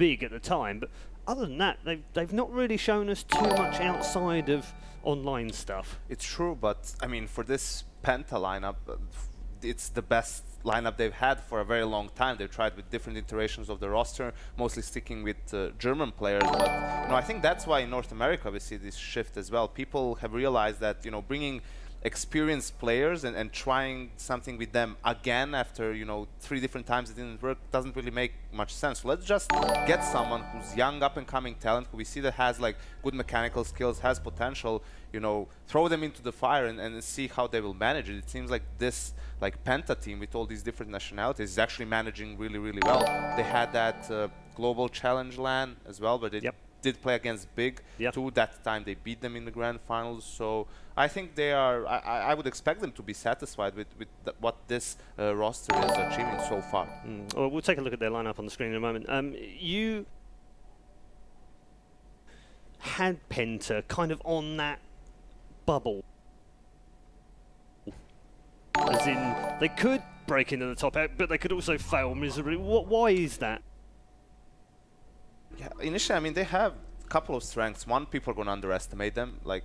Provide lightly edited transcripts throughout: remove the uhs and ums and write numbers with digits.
big at the time, but other than that, they've not really shown us too much outside of online stuff. It's true, but I mean, for this Penta lineup, it's the best lineup they've had for a very long time. They've tried with different iterations of the roster, mostly sticking with German players. But I think that's why in North America we see this shift as well. People have realized that bringing experienced players and trying something with them again after 3 different times it didn't work doesn't really make much sense. So let's just get someone who's young, up and coming talent, who we see that has like good mechanical skills, has potential, throw them into the fire and see how they will manage it. It seems like this Penta team with all these different nationalities is actually managing really, really well. They had that global challenge LAN as well, but they did play against Big too. That time they beat them in the grand finals. So I think they are, I would expect them to be satisfied with what this roster is achieving so far. Well, we'll take a look at their lineup on the screen in a moment. You had Penta kind of on that bubble, as in they could break into the top 8, but they could also fail miserably. Why is that? Yeah, initially, I mean, they have a couple of strengths. One, people are going to underestimate them. Like,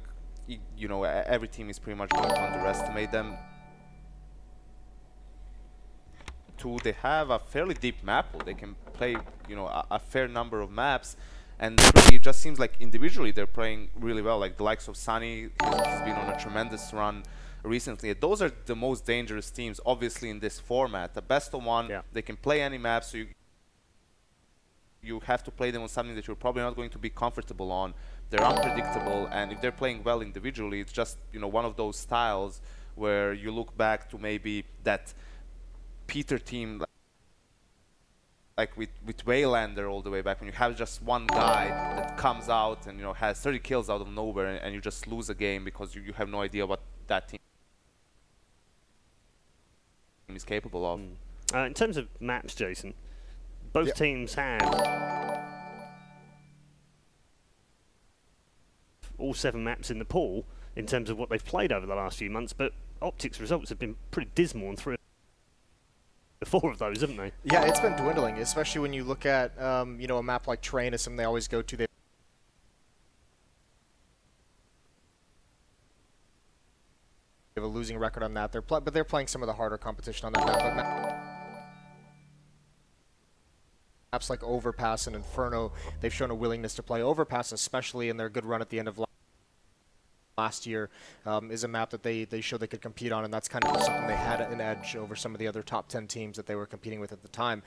every team is pretty much going to underestimate them. Two, they have a fairly deep map pool. They can play, a fair number of maps. And three, it just seems like individually they're playing really well. Like the likes of Sunny, he's been on a tremendous run recently. Those are the most dangerous teams, obviously, in this format. The best of one, they can play any map, so you have to play them on something that you're probably not going to be comfortable on. They're unpredictable, and if they're playing well individually, it's just one of those styles where you look back to maybe that Peter team, like with Waylander all the way back, when you have just one guy that comes out and has 30 kills out of nowhere, and you just lose a game because you have no idea what that team is capable of. In terms of maps, Jason, both teams have all 7 maps in the pool in terms of what they've played over the last few months, but Optic's results have been pretty dismal on 3 or 4 of those, haven't they? Yeah, it's been dwindling, especially when you look at a map like Train is something they always go to. They have a losing record on that. But they're playing some of the harder competition on that map. Maps like Overpass and Inferno, they've shown a willingness to play. Overpass, especially in their good run at the end of last year, is a map that they showed they could compete on, and that's kind of something they had an edge over some of the other top 10 teams that they were competing with at the time.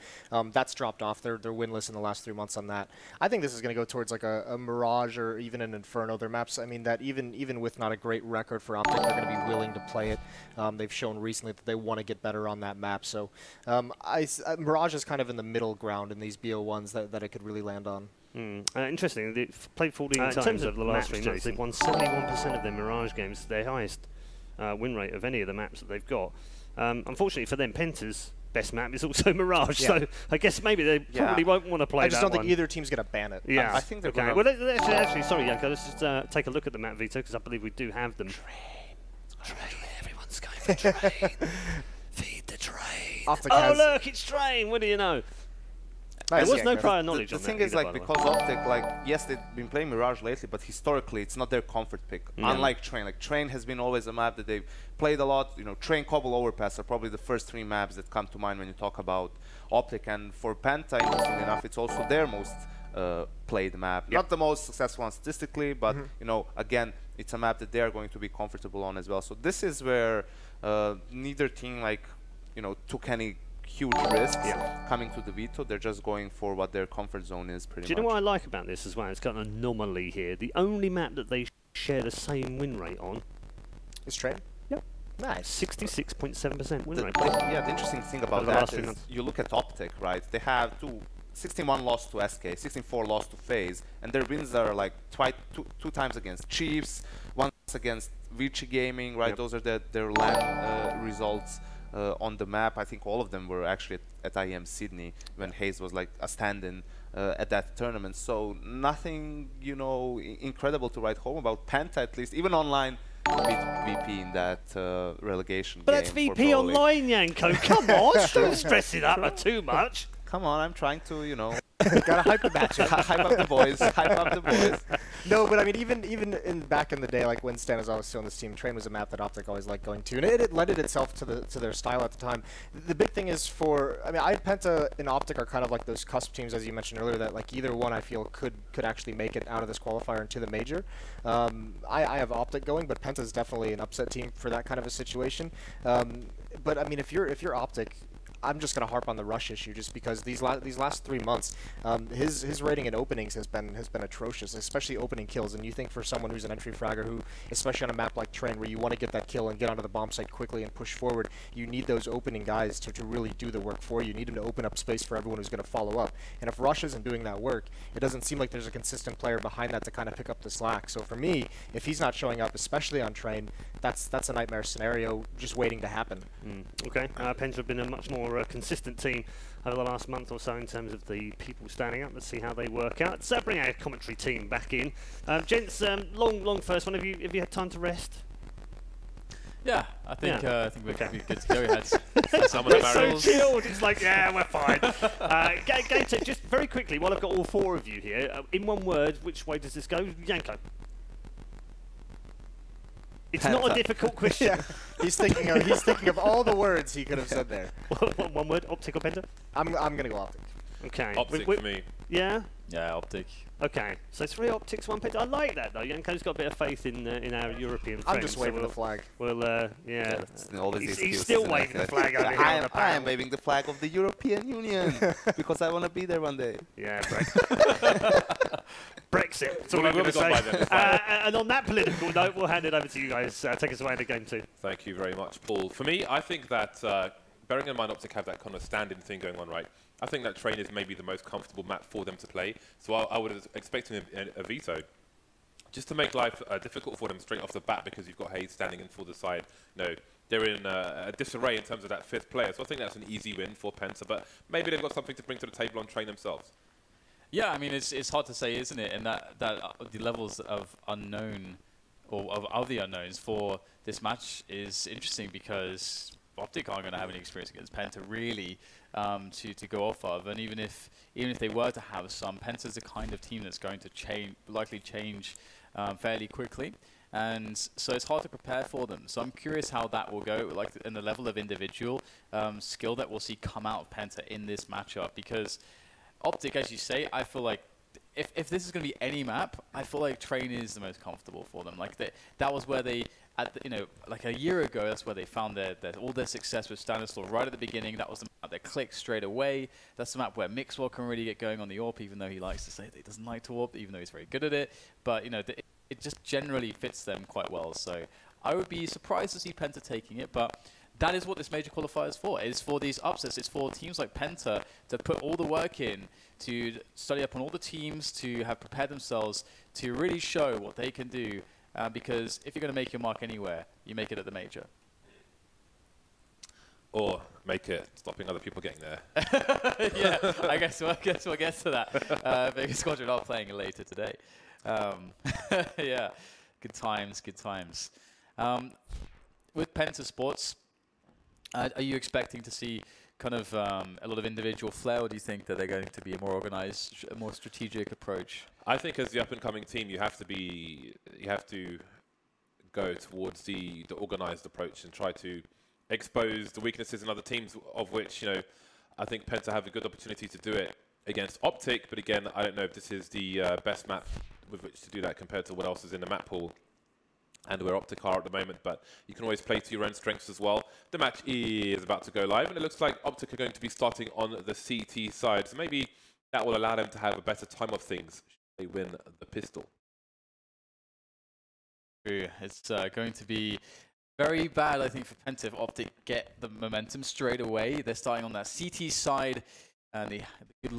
That's dropped off. They're winless in the last 3 months on that. I think this is going to go towards like a Mirage or even an Inferno. Their maps, I mean, that even with not a great record for Optic, they're going to be willing to play it. They've shown recently that they want to get better on that map. So Mirage is kind of in the middle ground in these BO1s that it could really land on. Interesting. They've played 14 times over the last 3 months. They've won 71% of their Mirage games, their highest win rate of any of the maps that they've got. Unfortunately for them, Penta's best map is also Mirage, so I guess maybe they probably won't want to play that. I just don't think either team's going to ban it. Yeah, I think they're okay. Well, actually, sorry, Janko, let's just take a look at the map, Vito, because I believe we do have them. Train. Everyone's going for Train. Feed the Train. Oh, look, it's Train. What do you know? There was no prior knowledge on that. The thing is, like, because Optic, yes, they've been playing Mirage lately, but historically, it's not their comfort pick. Unlike Train. Like, Train has been always a map that they've played a lot. Train, Cobble, Overpass are probably the first 3 maps that come to mind when you talk about Optic. And for Penta, interestingly enough, it's also their most played map. Not the most successful one statistically, but, again, it's a map that they are going to be comfortable on as well. So this is where neither team, took any huge risks coming to the Vito. They're just going for what their comfort zone is pretty much. Do you know what I like about this as well? It's got an anomaly here. The only map that they share the same win rate on is Train. Yep. Nice. 66.7% win rate. Yeah, the interesting thing about that is you look at Optic, right? They have 16-1 loss to SK, 16-4 loss to FaZe, and their wins are like two times against Chiefs, once against Vici Gaming, right? Those are their LAN results. On the map, I think all of them were actually at IEM Sydney when Hayes was like a stand-in at that tournament. So nothing, incredible to write home about. Penta, at least, even online, beat VP in that relegation game. But that's VP online, Janko. Come on, don't stress it up too much. Come on, I'm trying to, Gotta hype the matchup. Hype up the boys. Hype up the boys. No, but I mean, even back in the day, like when Stanislav was still on this team, Train was a map that Optic always liked going to, and it lended itself to their style at the time. The big thing is I mean, Penta and Optic are kind of like those cusp teams, as you mentioned earlier, that like either one I feel could actually make it out of this qualifier into the major. I have Optic going, but Penta's definitely an upset team for that kind of a situation. But I mean, if you're Optic, I'm just going to harp on the rush issue, just because these last 3 months, his rating in openings has been atrocious, especially opening kills. And you think for someone who's an entry fragger, who, especially on a map like Train, where you want to get that kill and get onto the bomb site quickly and push forward, you need those opening guys to really do the work for you. You need them to open up space for everyone who's going to follow up. And if Rush isn't doing that work, it doesn't seem like there's a consistent player behind that to kind of pick up the slack. So for me, if he's not showing up, especially on Train, that's a nightmare scenario just waiting to happen. Okay, Penta have been a much more consistent team over the last month or so in terms of the people standing up. Let's see how they work out. Let's bring our commentary team back in. Gents, long first one. Have you had time to rest? Yeah, I think we're okay. good to go. We had some of We're the so barrels. chilled. It's like, yeah, we're fine. Game tip, just very quickly, while I've got all four of you here, in one word, which way does this go? Yanko. It's Penta. not a difficult question. Yeah. He's thinking of all the words he could have said there. One word, Optic or Penta? I'm gonna go Optic. Okay. Optic for me. Yeah? Yeah, Optic. Okay, so 3 Optics, 1 Penta. I like that though. Yanko's got a bit of faith in our European friends. I'm just waving the flag. Well, yeah. He's still waving the flag over here. I am waving the flag of the European Union because I want to be there one day. Yeah, Brexit. That's all I'm going to say. And on that political note, we'll hand it over to you guys. Take us away into game 2. Thank you very much, Paul. For me, I think that bearing in mind Optic have that kind of standing thing going on, right? I think that Train is maybe the most comfortable map for them to play. So I would expect a veto, just to make life difficult for them straight off the bat, because you've got Hayes standing in for the side. No, they're in a disarray in terms of that 5th player. So I think that's an easy win for Penta, but maybe they've got something to bring to the table on Train themselves. Yeah, I mean, it's hard to say, isn't it? And that the levels of unknown, or of the unknowns for this match is interesting, because Optic aren't going to have any experience against Penta really to go off of. And even if they were to have some, Penta's the kind of team that's going to likely change fairly quickly. And so it's hard to prepare for them. So I'm curious how that will go, like in the level of individual skill that we'll see come out of Penta in this matchup. Because Optic, as you say, I feel like if this is going to be any map, I feel like Train is the most comfortable for them. Like that was where they, like a year ago, that's where they found all their success with Stanislav right at the beginning. That was the map that clicked straight away. That's the map where Mixwell can really get going on the AWP, even though he likes to say that he doesn't like to AWP, even though he's very good at it. But it just generally fits them quite well. So I would be surprised to see Penta taking it, but that is what this major qualifier is for. It's for these upsets. It's for teams like Penta to put all the work in, to study up on all the teams, to have prepared themselves, to really show what they can do. Because if you're going to make your mark anywhere, you make it at the major. Or make it stopping other people getting there. Yeah, I guess we'll get to that. Vegas Squadron are playing later today. Yeah, good times, good times. With Penta Sports, are you expecting to see kind of a lot of individual flair, or do you think that they're going to be a more organized, a more strategic approach? I think as the up-and-coming team, you have to go towards the organized approach and try to expose the weaknesses in other teams, of which, I think Penta have a good opportunity to do it against Optic, but again, I don't know if this is the best map with which to do that compared to what else is in the map pool and where Optic are at the moment, but you can always play to your own strengths as well. The match is about to go live, and it looks like Optic are going to be starting on the CT side, so maybe that will allow them to have a better time of things should they win the pistol. It's going to be very bad, I think, for Penta if Optic get the momentum straight away. They're starting on that CT side, and the good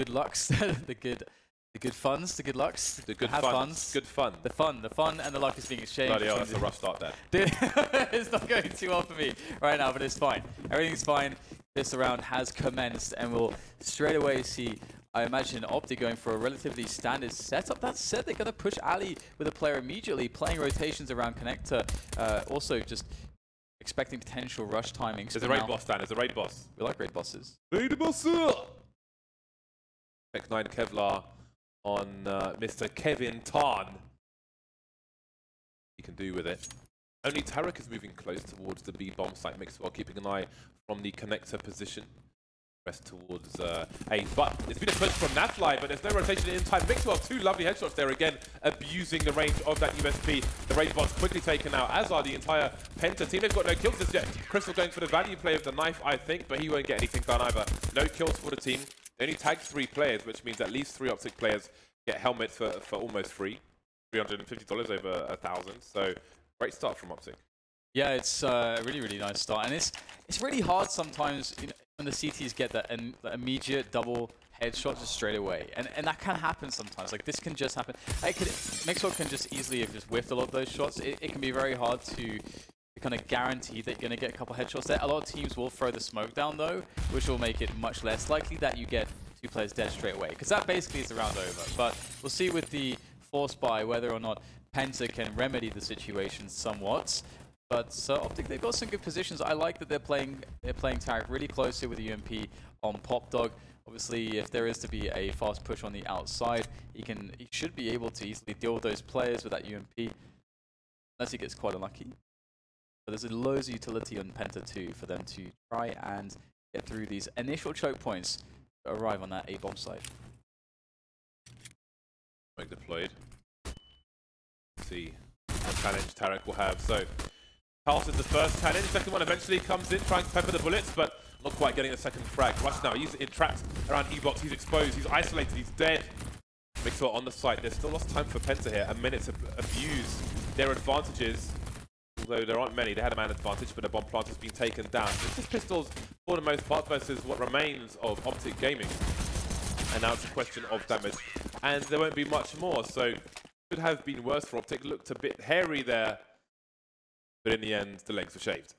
lucks, the good funds, the good lucks, the good funds, good fun. The fun and the luck is being exchanged. Bloody hell, that's a rough start there. It's not going too well for me right now, but it's fine. Everything's fine. This round has commenced, and we'll straight away see, I imagine, Optic going for a relatively standard setup. That said, they're going to push Ali with a player immediately, playing rotations around connector. Also, just expecting potential rush timings. There's a raid boss, Dan. There's a raid boss. We like raid bosses. Raid boss! X9 Kevlar on Mr. Kevin Tarn. He can do with it. Only Tarek is moving close towards the B bomb site mix while keeping an eye from the connector position. Press towards A. But it's been a push from Nafly, but there's no rotation in time. Mixwell, 2 lovely headshots there again, abusing the range of that USP. The range bot's quickly taken out, as are the entire Penta team. They've got no kills just yet. Crystal going for the value play of the knife, I think, but he won't get anything done either. No kills for the team. They only tagged 3 players, which means at least 3 Optic players get helmets for almost free. $350 over 1,000. So great start from Optic. Yeah, it's a really nice start, and it's really hard sometimes, you know, when the CTs get that immediate double headshot just straight away, and that can happen sometimes. Like this can just happen. Mixwell can just easily have just whiffed a lot of those shots. It can be very hard to kind of guarantee that you're going to get a couple headshots there. A lot of teams will throw the smoke down though, which will make it much less likely that you get 2 players dead straight away, because that basically is the round over. But we'll see with the force buy whether or not Penta can remedy the situation somewhat. But Optic, they've got some good positions. I like that they're playing Tarek really closely with the UMP on Pop Dog. Obviously, if there is to be a fast push on the outside, he should be able to easily deal with those players with that UMP, unless he gets quite unlucky. But there's loads of utility on Penta too for them to try and get through these initial choke points to arrive on that A bomb site. Deployed. Let's see what challenge Tarek will have. So passes the first challenge, second one eventually comes in, trying to pepper the bullets, but not quite getting a second frag. Rush now, he's trapped around E-Box, he's exposed, he's isolated, he's dead. Mixwell on the site, there's still lots of time for Penta here, a minute to abuse their advantages. Although there aren't many, they had a man advantage, but the bomb plant has been taken down. This is Pistols for the most part versus what remains of Optic Gaming. And now it's a question of damage, and there won't be much more, so could have been worse for Optic. Looked a bit hairy there, but in the end, the legs were shaved.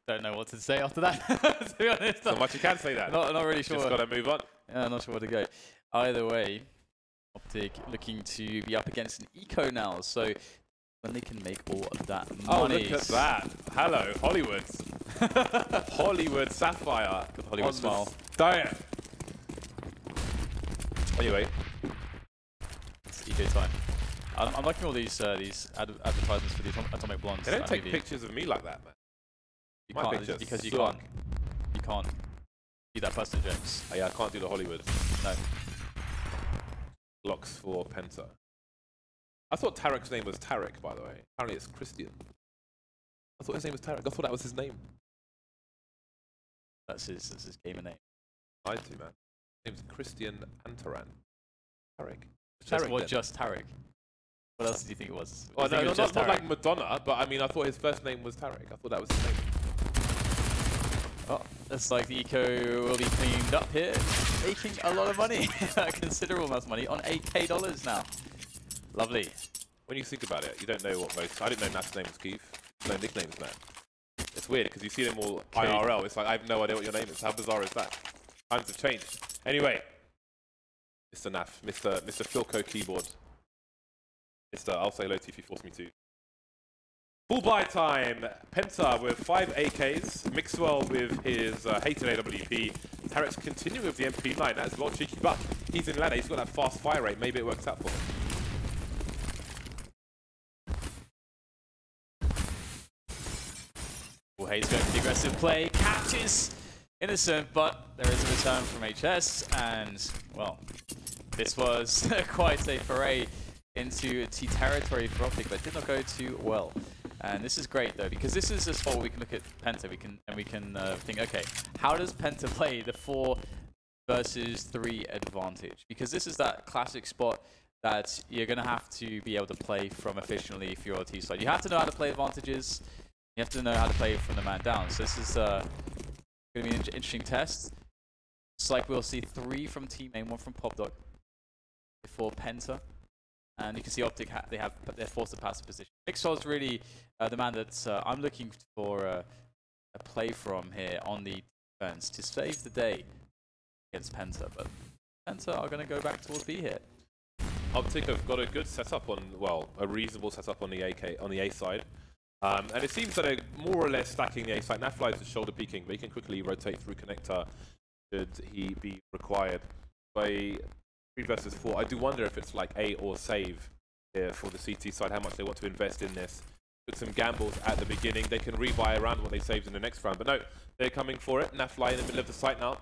Don't know what to say after that, to be honest. Not much you can say that. Not really sure. Just got to move on. Yeah, not sure where to go. Either way, Optic looking to be up against an eco now, so when they can make all of that money. Oh, look at that. Hello, Hollywood. Hollywood Sapphire. Good Hollywood smile. Diet. Anyway. It's eco time. I'm liking all these advertisements for the Atomic Blondes. They don't take pictures of me like that, man. You can't, because you can't be that person, James. Oh, yeah, I can't do the Hollywood. No. Locks for Penta. I thought Tarek's name was Tarek, by the way. Apparently it's Christian. I thought his name was Tarek. I thought that was his name. That's his gamer name. Lied to, man. His name's Christian Antaran. Tarek. Just Tarek. What else do you think it was? Oh, no, not like Madonna, but I mean, I thought his first name was Tarek. I thought that was his name. Oh, looks like the eco will be cleaned up here, making a lot of money, a considerable amount of money on $8K now. Lovely. When you think about it, you don't know what most. I didn't know Nat's name was Keith. No nicknames, Nat. It's weird because you see them all IRL. It's like I have no idea what your name is. How bizarre is that? Times have changed. Anyway, Mr. Naf, Mr. Philco keyboard. Mr. I'll say hello to you if you force me to. Full buy time. Penta with 5 AKs. Mixwell with his hated AWP. Tarek's continuing with the MP9. That's a lot cheeky, but he's in ladder. He's got that fast fire rate. Maybe it works out for him. Hayes going for the aggressive play, catches Innocent, but there is a return from HS, and well, this was quite a foray into T territory for Optic, but did not go too well. And this is great though, because this is a spot where we can look at Penta, we can think, okay, how does Penta play the 4 versus 3 advantage? Because this is that classic spot that you're going to have to be able to play from efficiently if you're on T side. You have to know how to play advantages. You have to know how to play from the man down. So this is going to be an interesting test. It's like we'll see 3 from Team Main, 1 from Pop Dog before Penta. And you can see Optic, they're forced to passive position. Mixwell's really the man that I'm looking for a play from here on the defense to save the day against Penta. But Penta are going to go back towards B here. Optic have got a good setup on, well, a reasonable setup on the A side. And it seems that they're more or less stacking the A site. Nafly is shoulder peeking, but he can quickly rotate through connector should he be required. By 3 versus 4, I do wonder if it's like A or save here for the CT side, how much they want to invest in this. Took some gambles at the beginning. They can rebuy around what they saved in the next round, but no, they're coming for it. Nafly in the middle of the site now.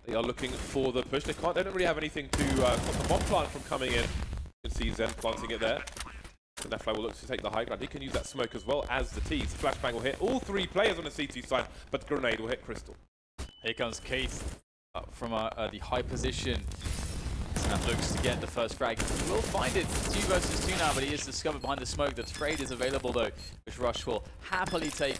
They are looking for the push. They don't really have anything to stop the bomb plant from coming in. You can see Zen planting it there. And Nafly will look to take the high ground. He can use that smoke as well as the T's. Flashbang will hit all 3 players on the CT side, but the grenade will hit Crystal. Here comes Keith up from the high position. Snap looks to get the first frag. He will find it. 2 versus 2 now, but he is discovered behind the smoke. The trade is available though, which Rush will happily take.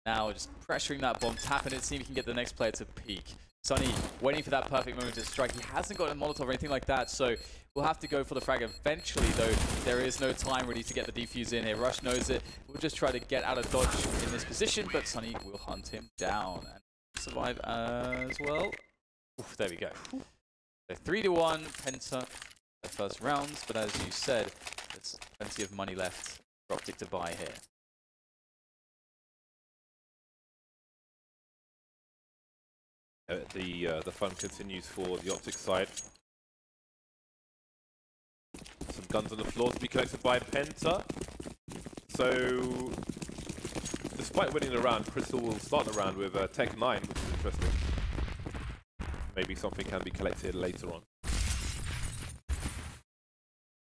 Now just pressuring that bomb, tapping it, see if he can get the next player to peek. Sunny waiting for that perfect moment to strike. He hasn't got a Molotov or anything like that, so we'll have to go for the frag eventually, though there is no time really to get the defuse in here. Rush knows it. We'll just try to get out of dodge in this position, but Sunny will hunt him down and survive as well. Oof, there we go. So 3-1, Penta, the first rounds, but as you said, there's plenty of money left for Optic to buy here. The fun continues for the Optic side. Some guns on the floor to be collected by Penta. So, despite winning the round, Crystal will start the round with Tech 9, which is interesting. Maybe something can be collected later on.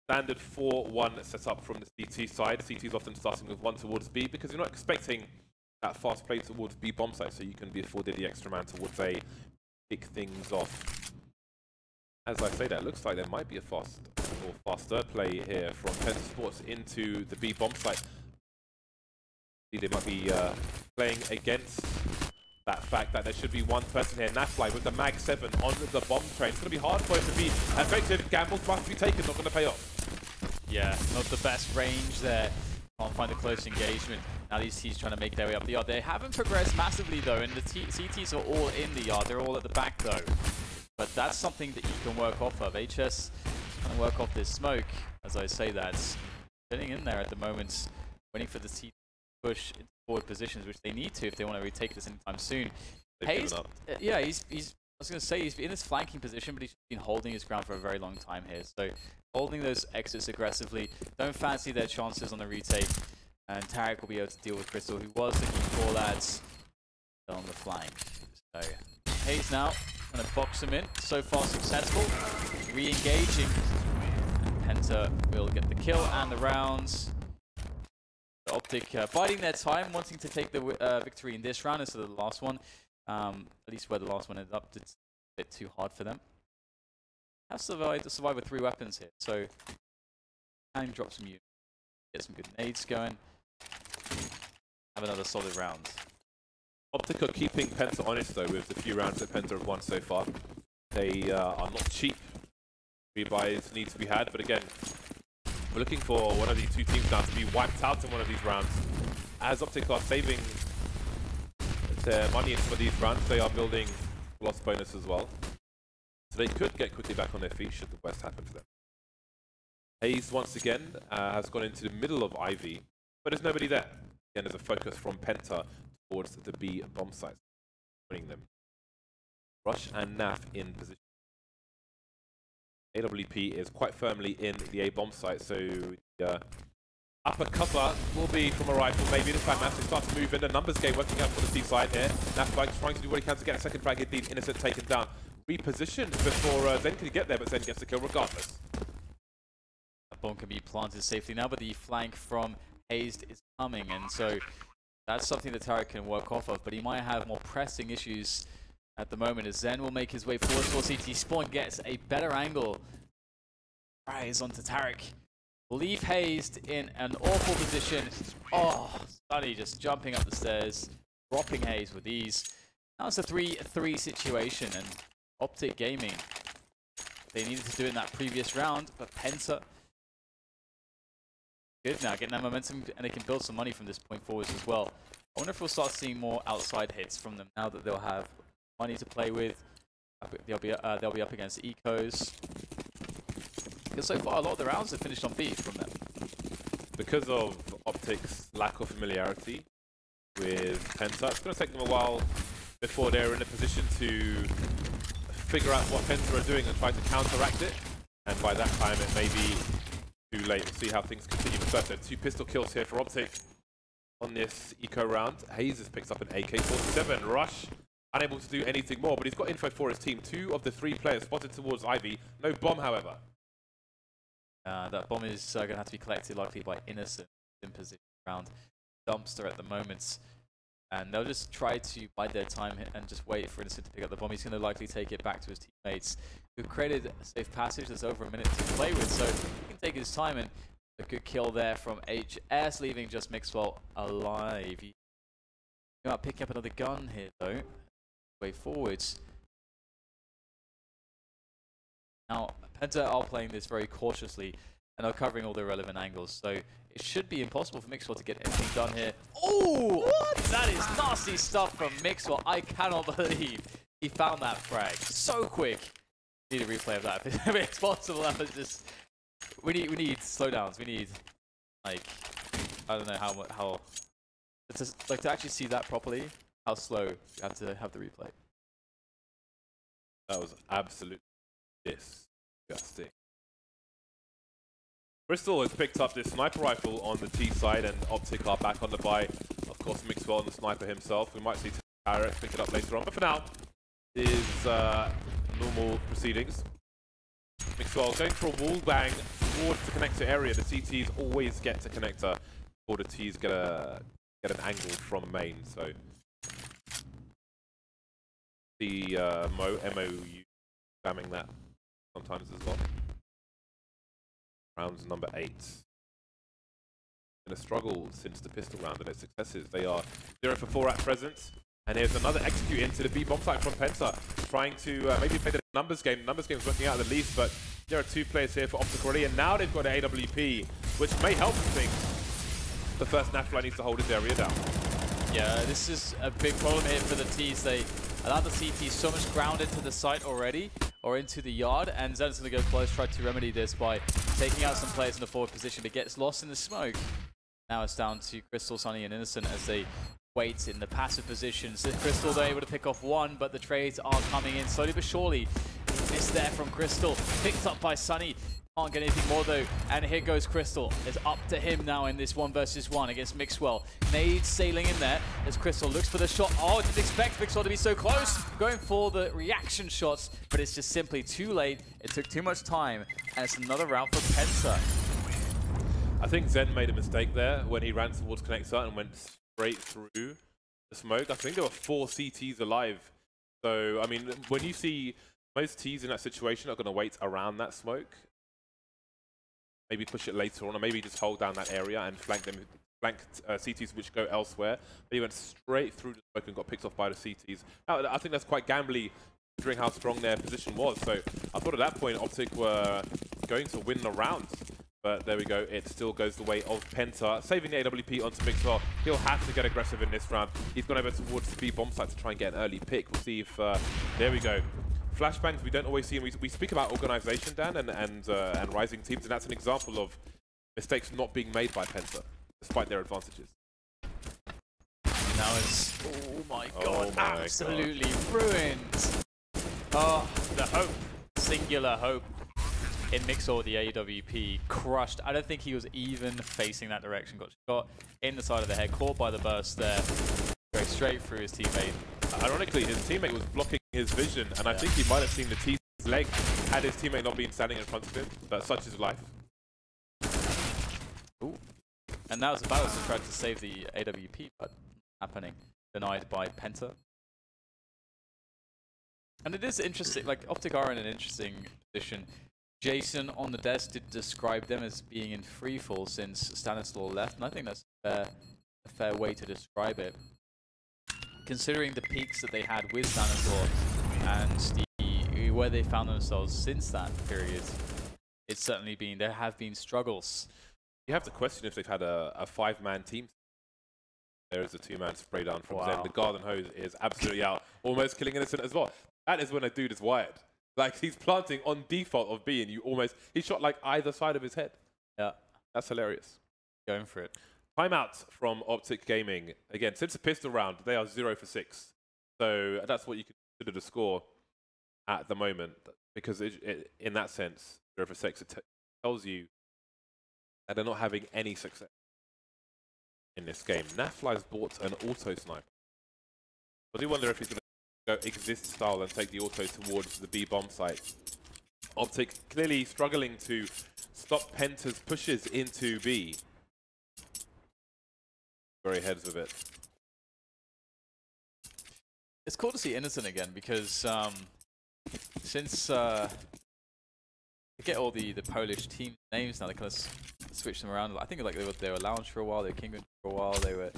Standard 4-1 set up from the CT side. CT is often starting with 1 towards B because you're not expecting that fast play towards B bomb site, so you can be afforded the extra man towards A, kick things off. As I say that, it looks like there might be a fast or faster play here from Penta Sports into the B bomb site. They might be playing against that fact that there should be one person here. Nafly with the Mag 7 on the bomb train. It's going to be hard for him to be effective. Gambles must be taken, not going to pay off. Yeah, not the best range there. Can't find a close engagement. Now these T's trying to make their way up the yard. They haven't progressed massively though, and the CTs are all in the yard. They're all at the back though. But that's something that you can work off of. HS trying to work off this smoke. As I say that, sitting in there at the moment, waiting for the T to push into forward positions, which they need to if they want to retake this anytime soon. Hayes, yeah, I was going to say he's in this flanking position, but he's been holding his ground for a very long time here. So holding those exits aggressively. Don't fancy their chances on the retake. And Tarek will be able to deal with Crystal, who was looking for that on the flank. So Hayes now trying to box him in. So far successful. Re-engaging. And Penta will get the kill and the rounds. The Optic biding their time, wanting to take the victory in this round instead of the last one. At least where the last one ended up, it's a bit too hard for them. Have survived with 3 weapons here, so can drop some units, get some good nades going, have another solid round. Optic are keeping Penta honest though with the few rounds that Penta have won so far. They are not cheap. Rebuys need to be had, but again, we're looking for one of these 2 teams now to be wiped out in one of these rounds. As Optic are saving their money in some of these rounds, they are building loss bonus as well. So they could get quickly back on their feet should the worst happen to them. Hayes once again has gone into the middle of Ivy, but there's nobody there. Again, there's a focus from Penta towards the B bomb sites, winning them. Rush and Naf in position. AWP is quite firmly in the A bomb site, so upper cover will be from a rifle. Maybe this time Naf starts to move in. The numbers game working out for the C side here. Naf trying to do what he can to get a second frag. Indeed, Innocent taken down. Repositioned before Zen could get there, but Zen gets the kill regardless. That bomb can be planted safely now, but the flank from Hayes is coming, and so that's something that Tarek can work off of, but he might have more pressing issues at the moment as Zen will make his way forward towards CT spawn, gets a better angle. Rise onto Tarek. Leave Hayes in an awful position. Oh, Sunny just jumping up the stairs, dropping Hayes with ease. Now it's a 3-3 situation, and Optic Gaming, they needed to do it in that previous round, but Penta good now, getting that momentum, and they can build some money from this point forwards as well. I wonder if we'll start seeing more outside hits from them now that they'll have money to play with. They'll be up against Ecos. Because so far a lot of the rounds have finished on B from them. Because of Optic's lack of familiarity with Penta. It's going to take them a while before they're in a position to figure out what Penta are doing and try to counteract it. And by that time, it may be too late. We'll see how things continue. But so 2 pistol kills here for Optic on this eco round. Hayes has picked up an AK-47. Rush, unable to do anything more, but he's got info for his team. 2 of the 3 players spotted towards Ivy. No bomb, however. That bomb is going to have to be collected likely by Innocent in position around Dumpster at the moment. And they'll just try to bide their time and just wait for Innocent to pick up the bomb. He's going to likely take it back to his teammates, who've created a safe passage. There's over a minute to play with, so he can take his time. And a good kill there from HS, leaving just Mixwell alive. He's picking up another gun here, though. Way forwards. Now, Penta are playing this very cautiously and are covering all the relevant angles, so it should be impossible for Mixwell to get anything done here. Oh, what? That is nasty stuff from Mixwell. I cannot believe he found that frag so quick. Need a replay of that if it's possible. That was just. We need slowdowns. We need, like, I don't know how it's just, like, to actually see that properly. How slow you have to have the replay. That was absolutely disgusting. Bristol has picked up this sniper rifle on the T side, and Optic are back on the buy. Of course, Mixwell and the sniper himself. We might see Tyrek pick it up later on, but for now, is normal proceedings. Mixwell going for a wall bang towards the connector area. The CTs always get to connector before the Ts get an angle from main. So the MOU spamming that sometimes as well. Round number 8. Been a struggle since the pistol round and its successes. They are 0 for 4 at present. And here's another execute into the B bomb site from Penta, trying to maybe play the numbers game. The numbers game is working out the least, but there are 2 players here for Optic already, and now they've got an AWP, which may help things. The first Nafla needs to hold his area down. Yeah, this is a big problem here for the Ts. They allowed the CT so much ground into the site already, or into the yard, and Zen's going to go close, try to remedy this by taking out some players in the forward position. It gets lost in the smoke. Now it's down to Crystal, Sunny, and Innocent as they wait in the passive positions. Crystal, they're able to pick off 1, but the trades are coming in slowly but surely. Missed there from Crystal, picked up by Sunny. Can't get anything more though, and here goes Crystal. It's up to him now in this 1 versus 1 against Mixwell. Nade sailing in there as Crystal looks for the shot. Oh, didn't expect Mixwell to be so close. Going for the reaction shots, but it's just simply too late. It took too much time, and it's another round for Penta. I think Zen made a mistake there when he ran towards connector and went straight through the smoke. I think there were 4 CTs alive. So, I mean, when you see most Ts in that situation are going to wait around that smoke, maybe push it later on, or maybe just hold down that area and flank CTs which go elsewhere. But he went straight through the smoke and got picked off by the CTs. Now, I think that's quite gambly, considering how strong their position was. So I thought at that point Optic were going to win the round. But there we go, it still goes the way of Penta. Saving the AWP onto Mixwell. He'll have to get aggressive in this round. He's gone over towards the B bomb site to try and get an early pick. We'll see if, there we go. Flashbangs we don't always see, and we speak about organization, Dan, and rising teams, and that's an example of mistakes not being made by Penta, despite their advantages. Now it's, oh my god, absolutely ruined. Oh, the hope, singular hope in Mixwell, the AWP crushed. I don't think he was even facing that direction. Got shot in the side of the head, caught by the burst there, going straight through his teammate. Ironically, his teammate was blocking his vision, and I think he might have seen the T's leg had his teammate not been standing in front of him, but such is life. Ooh. And now it's about to try to save the AWP, but happening. Denied by Penta. And it is interesting, like, Optic are in an interesting position. Jason on the desk did describe them as being in freefall since Stanislaw left, and I think that's a fair way to describe it. Considering the peaks that they had with Stanislaw and where they found themselves since that period, it's certainly been, there have been struggles. You have to question if they've had a 5-man team. There is a 2-man spray down from Zen. The Garden Hose is absolutely out, almost killing Innocent as well. That is when a dude is wired. Like, he's planting on default of B, and he shot like either side of his head. Yeah. That's hilarious. Going for it. Timeout from Optic Gaming. Again, since the pistol round, they are 0 for 6. So that's what you can consider the score at the moment. Because in that sense, 0 for 6, it tells you that they're not having any success in this game. Nafly's bought an auto sniper. I do wonder if he's going to go exist style and take the auto towards the B bomb site. Optic clearly struggling to stop Penta's pushes into B. Very heads of it. It's cool to see Innocent again because since get all the Polish team names now, they kind of switch them around. I think like they were Lounge for a while, they were Kingun for a while, they were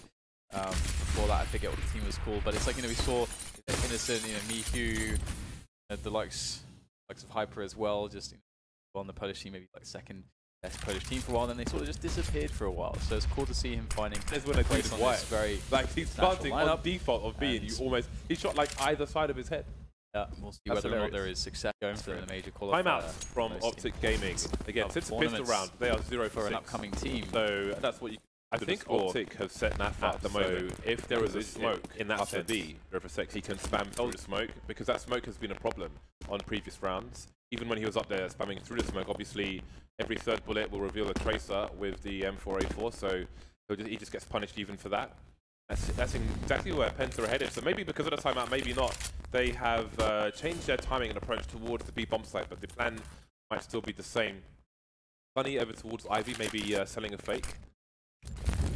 before that I forget what the team was called. But it's like, you know, we saw Innocent, you know, Miku, the likes of Hyper as well, just, you know, on the Polish team, maybe like second best Polish team for a while, then they sort of just disappeared for a while. So it's cool to see him finding place on this very like he's starting on default of B, and he shot like either side of his head. Yeah, we'll see whether or not there is success going for the major qualifier. Timeout from Optic Gaming. Again, since the pistol round, they are 0 for 6. An upcoming team. So that's what you I think Optic have set Naf at the moment. So if there is a smoke in that sense, B, 0 for 6, he can spam through the smoke, because that smoke has been a problem on previous rounds. Even when he was up there spamming through the smoke, obviously every third bullet will reveal a tracer with the M4A4, so he just gets punished even for that. That's exactly where Penta are headed. So maybe because of the timeout, maybe not. They have changed their timing and approach towards the B bomb site, but the plan might still be the same. Sunny over towards Ivy, maybe selling a fake.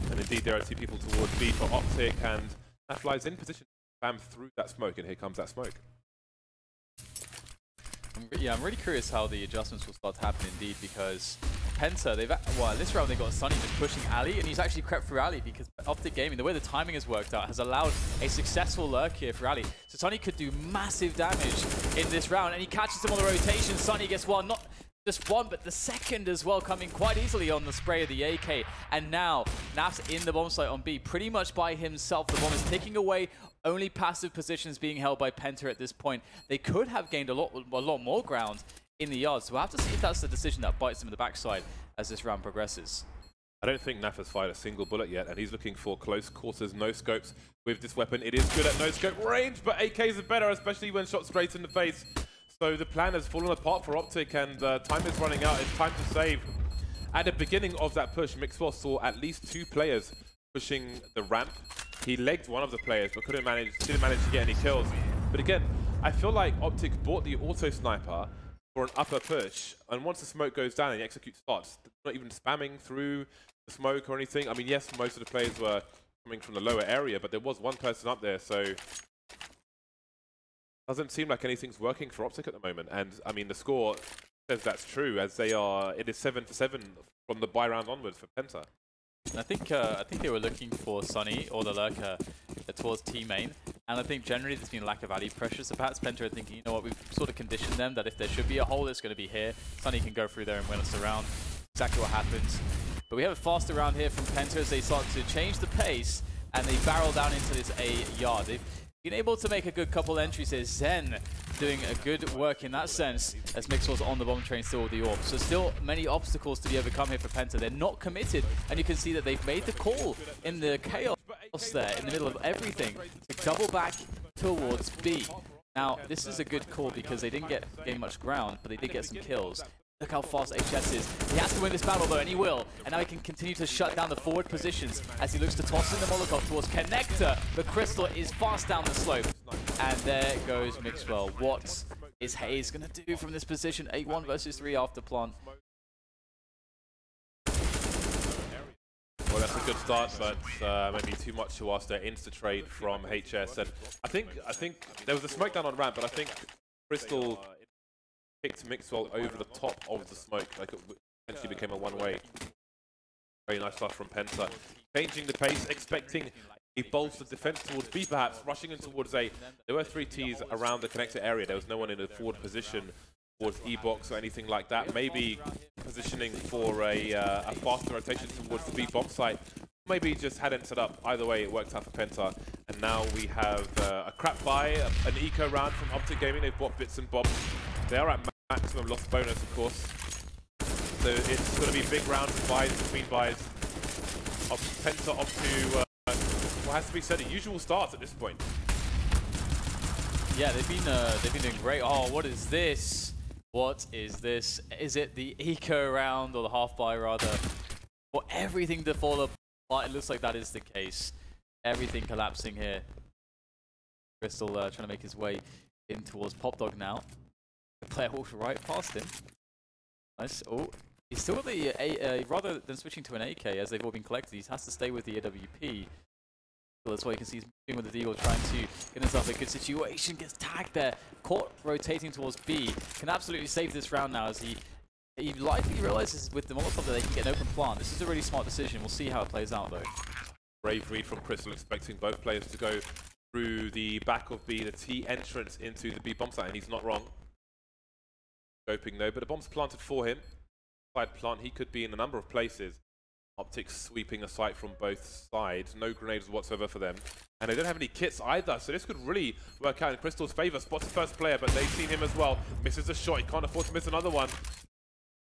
And indeed, there are 2 people towards B for Optic, and that flies in position to spam through that smoke, and here comes that smoke. I'm really curious how the adjustments will start to happen indeed, because Penta, this round they got Sunny just pushing Ali, and he's actually crept through Ali because Optic Gaming, the way the timing has worked out, has allowed a successful lurk here for Ali. So Sunny could do massive damage in this round, and he catches him on the rotation. Sunny gets one, not just one, but the second as well, coming quite easily on the spray of the AK. And now, Naf's in the bomb site on B, pretty much by himself. The bomb is ticking away, only passive positions being held by Penta at this point. They could have gained a lot more ground in the yards, so we'll have to see if that's the decision that bites them in the backside as this round progresses. I don't think Naf has fired a single bullet yet, and he's looking for close quarters, no scopes with this weapon. It is good at no scope range, but AKs are better, especially when shot straight in the face. So the plan has fallen apart for Optic, and time is running out. It's time to save. At the beginning of that push, Mixwell saw at least 2 players pushing the ramp. He legged one of the players, but didn't manage to get any kills. But again, I feel like Optic bought the auto sniper for an upper push, and once the smoke goes down and the execute starts, not even spamming through the smoke or anything. I mean, yes, most of the players were coming from the lower area, but there was one person up there, so doesn't seem like anything's working for Optic at the moment. And I mean, the score says that's true, as they are. It is 7 for 7 from the buy round onwards for Penta. I think they were looking for Sunny or the lurker towards T main, and I think generally there's been a lack of alley pressure. So perhaps Penta are thinking, you know what, we've sort of conditioned them that if there should be a hole, it's going to be here. Sunny can go through there and win us around. Exactly what happens. But we have a faster round here from Penta as they start to change the pace and they barrel down into this A yard. They've been able to make a good couple entries here. Zen doing a good work in that sense as Mixwell's on the bomb train still with the orb. So still many obstacles to be overcome here for Penta. They're not committed, and you can see that they've made the call in the chaos there in the middle of everything to double back towards B. Now this is a good call because they didn't gain much ground, but they did get some kills. Look how fast HS is. He has to win this battle though, and he will. And now he can continue to shut down the forward positions as he looks to toss in the Molotov towards Connector. The Crystal is fast down the slope. And there goes Mixwell. What is Hayes going to do from this position? 8-1 versus 3 after plant. Well, that's a good start, but maybe too much to ask their insta-trade from HS. And I think there was a smoke down on ramp, but I think Crystal picked Mixwell over the top of the smoke, like it eventually became a one-way. Very nice stuff from Penta. Changing the pace, expecting a bolstered defense towards B perhaps, rushing in towards A. There were 3 Ts around the connector area. There was no one in a forward position towards E-box or anything like that. Maybe positioning for a faster rotation towards the B bomb site. Maybe just hadn't set up. Either way, it worked out for Penta. And now we have a crap buy, an eco round from Optic Gaming. They've bought bits and bobs. They are at maximum loss bonus, of course. So it's going to be big rounds of buys between buys. Penta off to what has to be said, a usual start at this point. Yeah, they've been doing great. Oh, what is this? What is this? Is it the eco round or the half buy rather? For everything to fall apart, it looks like that is the case. Everything collapsing here. Crystal trying to make his way in towards Popdog now. The player walks right past him. Nice. Oh, he's still got the rather than switching to an AK as they've all been collected, he has to stay with the AWP. So that's why you can see he's moving with the Deagle, trying to get himself a good situation. Gets tagged there. Caught rotating towards B. Can absolutely save this round now as he likely realizes with the Molotov that they can get an open plant. This is a really smart decision. We'll see how it plays out though. Brave read from Crystal, expecting both players to go through the back of B, the T entrance into the B bomb site, and he's not wrong. Scoping though, but the bomb's planted for him. Side plant, he could be in a number of places. Optic sweeping a site from both sides, no grenades whatsoever for them. And they don't have any kits either, so this could really work out in Crystal's favor. Spots the first player, but they've seen him as well. Misses the shot, he can't afford to miss another one.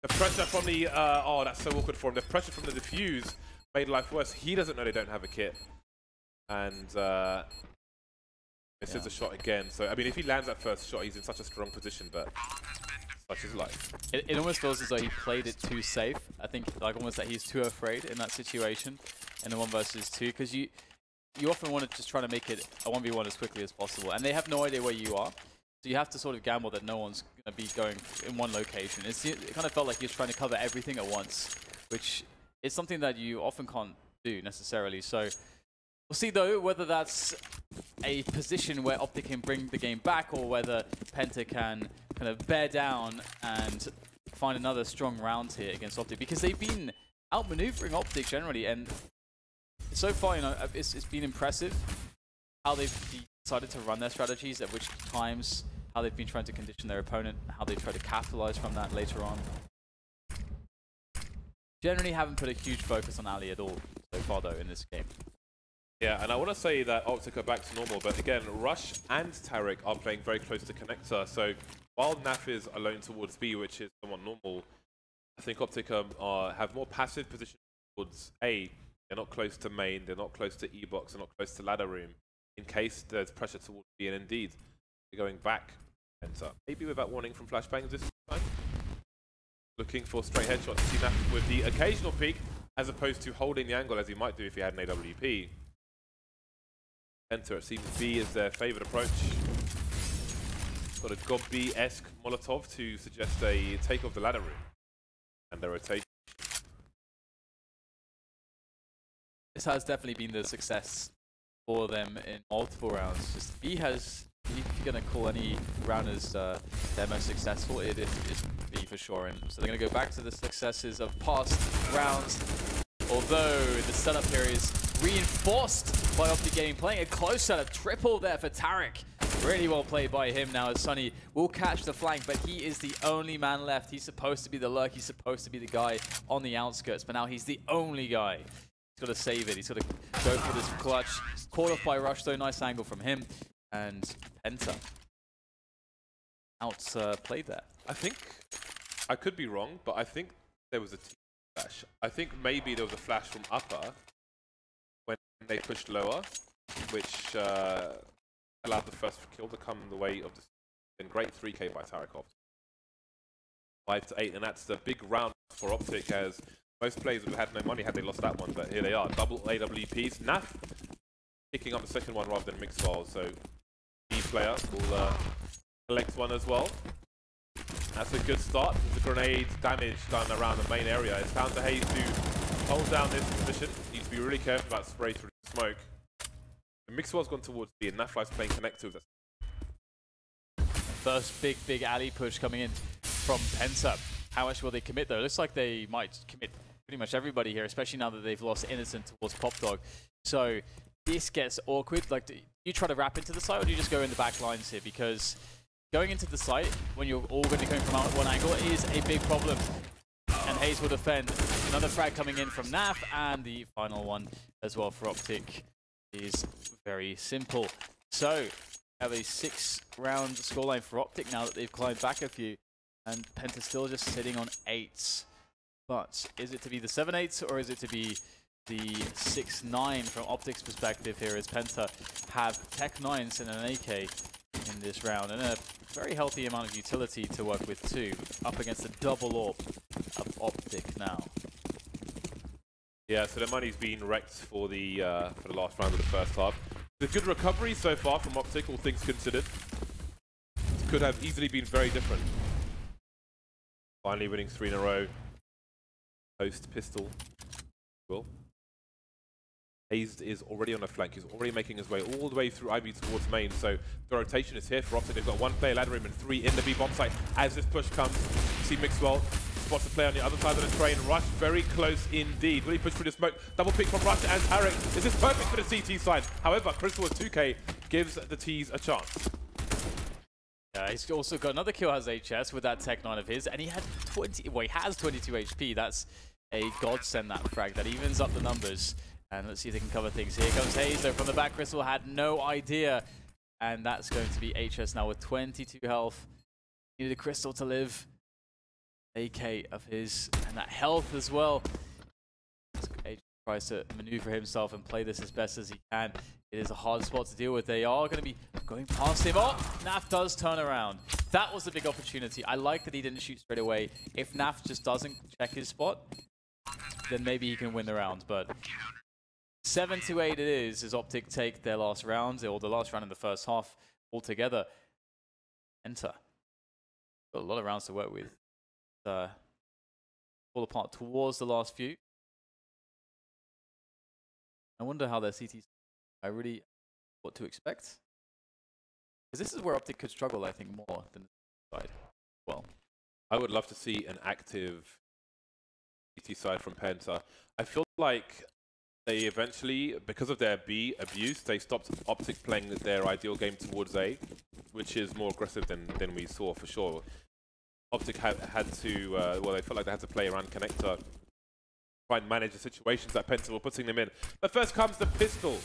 The pressure from the, oh, that's so awkward for him. The pressure from the defuse made life worse. He doesn't know they don't have a kit. And misses the shot again. So, I mean, if he lands that first shot, he's in such a strong position, but such is life. It almost feels as though he played it too safe. I think, like, almost that he's too afraid in that situation in the 1 versus 2, because you often want to just try to make it a 1v1 as quickly as possible, and they have no idea where you are. So you have to sort of gamble that no one's going to be going in one location. It kind of felt like he was trying to cover everything at once, which is something that you often can't do necessarily. So we'll see though whether that's a position where Optic can bring the game back, or whether Penta can kind of bear down and find another strong round here against Optic, because they've been outmaneuvering Optic generally, and so far, you know, it's been impressive how they've decided to run their strategies, at which times, how they've been trying to condition their opponent, how they try to capitalize from that later on. Generally haven't put a huge focus on Ali at all so far though in this game. Yeah, and I want to say that Optic are back to normal, but again, Rush and Tariq are playing very close to connector, so while Naf is alone towards B, which is somewhat normal, I think Optic have more passive position towards A. They're not close to main, they're not close to E-box, they're not close to ladder room, in case there's pressure towards B, and indeed, they're going back. Penta. Maybe without warning from flashbangs this time. Looking for straight headshots to see Naf with the occasional peek, as opposed to holding the angle as he might do if he had an AWP. Penta, it seems B is their favourite approach. Got a God B-esque Molotov to suggest a take of the ladder room. And the rotation. This has definitely been the success for them in multiple rounds. Just B has, if you're going to call any round as their most successful, it is B for sure. And so they're going to go back to the successes of past rounds. Although the setup here is reinforced by Optic Gaming, playing a close setup, triple there for Tariq. Really well played by him now, as Sunny will catch the flank, but he is the only man left. He's supposed to be the lurk, he's supposed to be the guy on the outskirts, but now he's the only guy. He's got to save it, he's got to go for this clutch. Caught off by Rush though, nice angle from him. And Penta outplayed that. I think, I could be wrong, but I think there was a flash. I think maybe there was a flash from upper when they pushed lower, which allowed the first kill to come the way of the great 3K by Tarakov. 5 to 8, and that's the big round for Optic, as most players would have had no money had they lost that one, but here they are, double AWPs. Naf picking up the second one rather than Mixwell, so B player will collect one as well. That's a good start. There's a grenade damage done around the main area. It's down to Hayes to hold down this position. Needs to be really careful about spray through the smoke. Mixwell's gone towards B, and Nafly's playing connector. First big alley push coming in from Penta. How much will they commit though? It looks like they might commit pretty much everybody here, especially now that they've lost Innocent towards Popdog. So this gets awkward. Like, do you try to wrap into the site, or do you just go in the back lines here? Because going into the site when you're all going to come from one angle is a big problem. And Hayes will defend. Another frag coming in from Naf, and the final one as well for Optic is very simple. So, have a 6-round scoreline for Optic now that they've climbed back a few, and Penta still just sitting on 8s. But is it to be the 7-8s, or is it to be the 6-9 from Optic's perspective here, as Penta have Tech 9s and an AK in this round, and a very healthy amount of utility to work with too, up against the double orb of Optic now. Yeah, so the money's been wrecked for the last round of the first half. The good recovery so far from Optic, all things considered. Could have easily been very different. Finally winning 3 in a row. Post pistol. Well, Hayes is already on the flank. He's already making his way all the way through IB towards main. So the rotation is here for Optic. They've got 1 player ladder room and 3 in the B bomb site. As this push comes, you see Mixwell spots the player on the other side of the train. Rush very close indeed. Will he push through the smoke? Double pick from Rush and Tarek. Is this perfect for the CT side? However, Crystal with 2K gives the T's a chance. Yeah, he's also got another kill as HS with that Tech 9 of his, and he had 20. Well, he has 22 HP. That's a godsend, that frag. That evens up the numbers. And let's see if they can cover things. Here comes Hayes, though, from the back. Crystal had no idea. And that's going to be HS now with 22 health. Needed a Crystal to live. AK of his, and that health as well. HS tries to maneuver himself and play this as best as he can. It is a hard spot to deal with. They are going to be going past him. Oh, Naf does turn around. That was a big opportunity. I like that he didn't shoot straight away. If Naf just doesn't check his spot, then maybe he can win the round. But 7-8 it is, as Optic take their last round, or the last round in the first half altogether. Enter. Got a lot of rounds to work with. Fall apart towards the last few. I wonder how their CTs. I really what to expect. Because this is where Optic could struggle, I think, more than the side. Well, I would love to see an active CT side from Penta. I feel like they eventually, because of their B abuse, they stopped Optic playing their ideal game towards A, which is more aggressive than we saw for sure. Optic had to, well, they felt like they had to play around connector, try and manage the situations that Penta were putting them in. But first comes the pistol.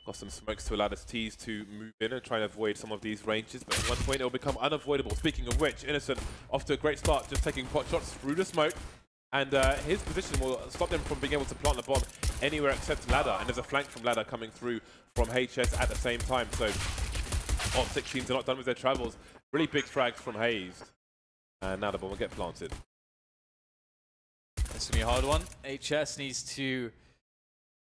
Got some smokes to allow the T's to move in and try and avoid some of these ranges, but at one point it will become unavoidable. Speaking of which, Innocent off to a great start, just taking pot shots through the smoke. And his position will stop them from being able to plant the bomb anywhere except ladder. And there's a flank from ladder coming through from HS at the same time. So Optic teams are not done with their travels. Really big frags from Hayes. And now the bomb will get planted. This is going to be a hard one. HS needs to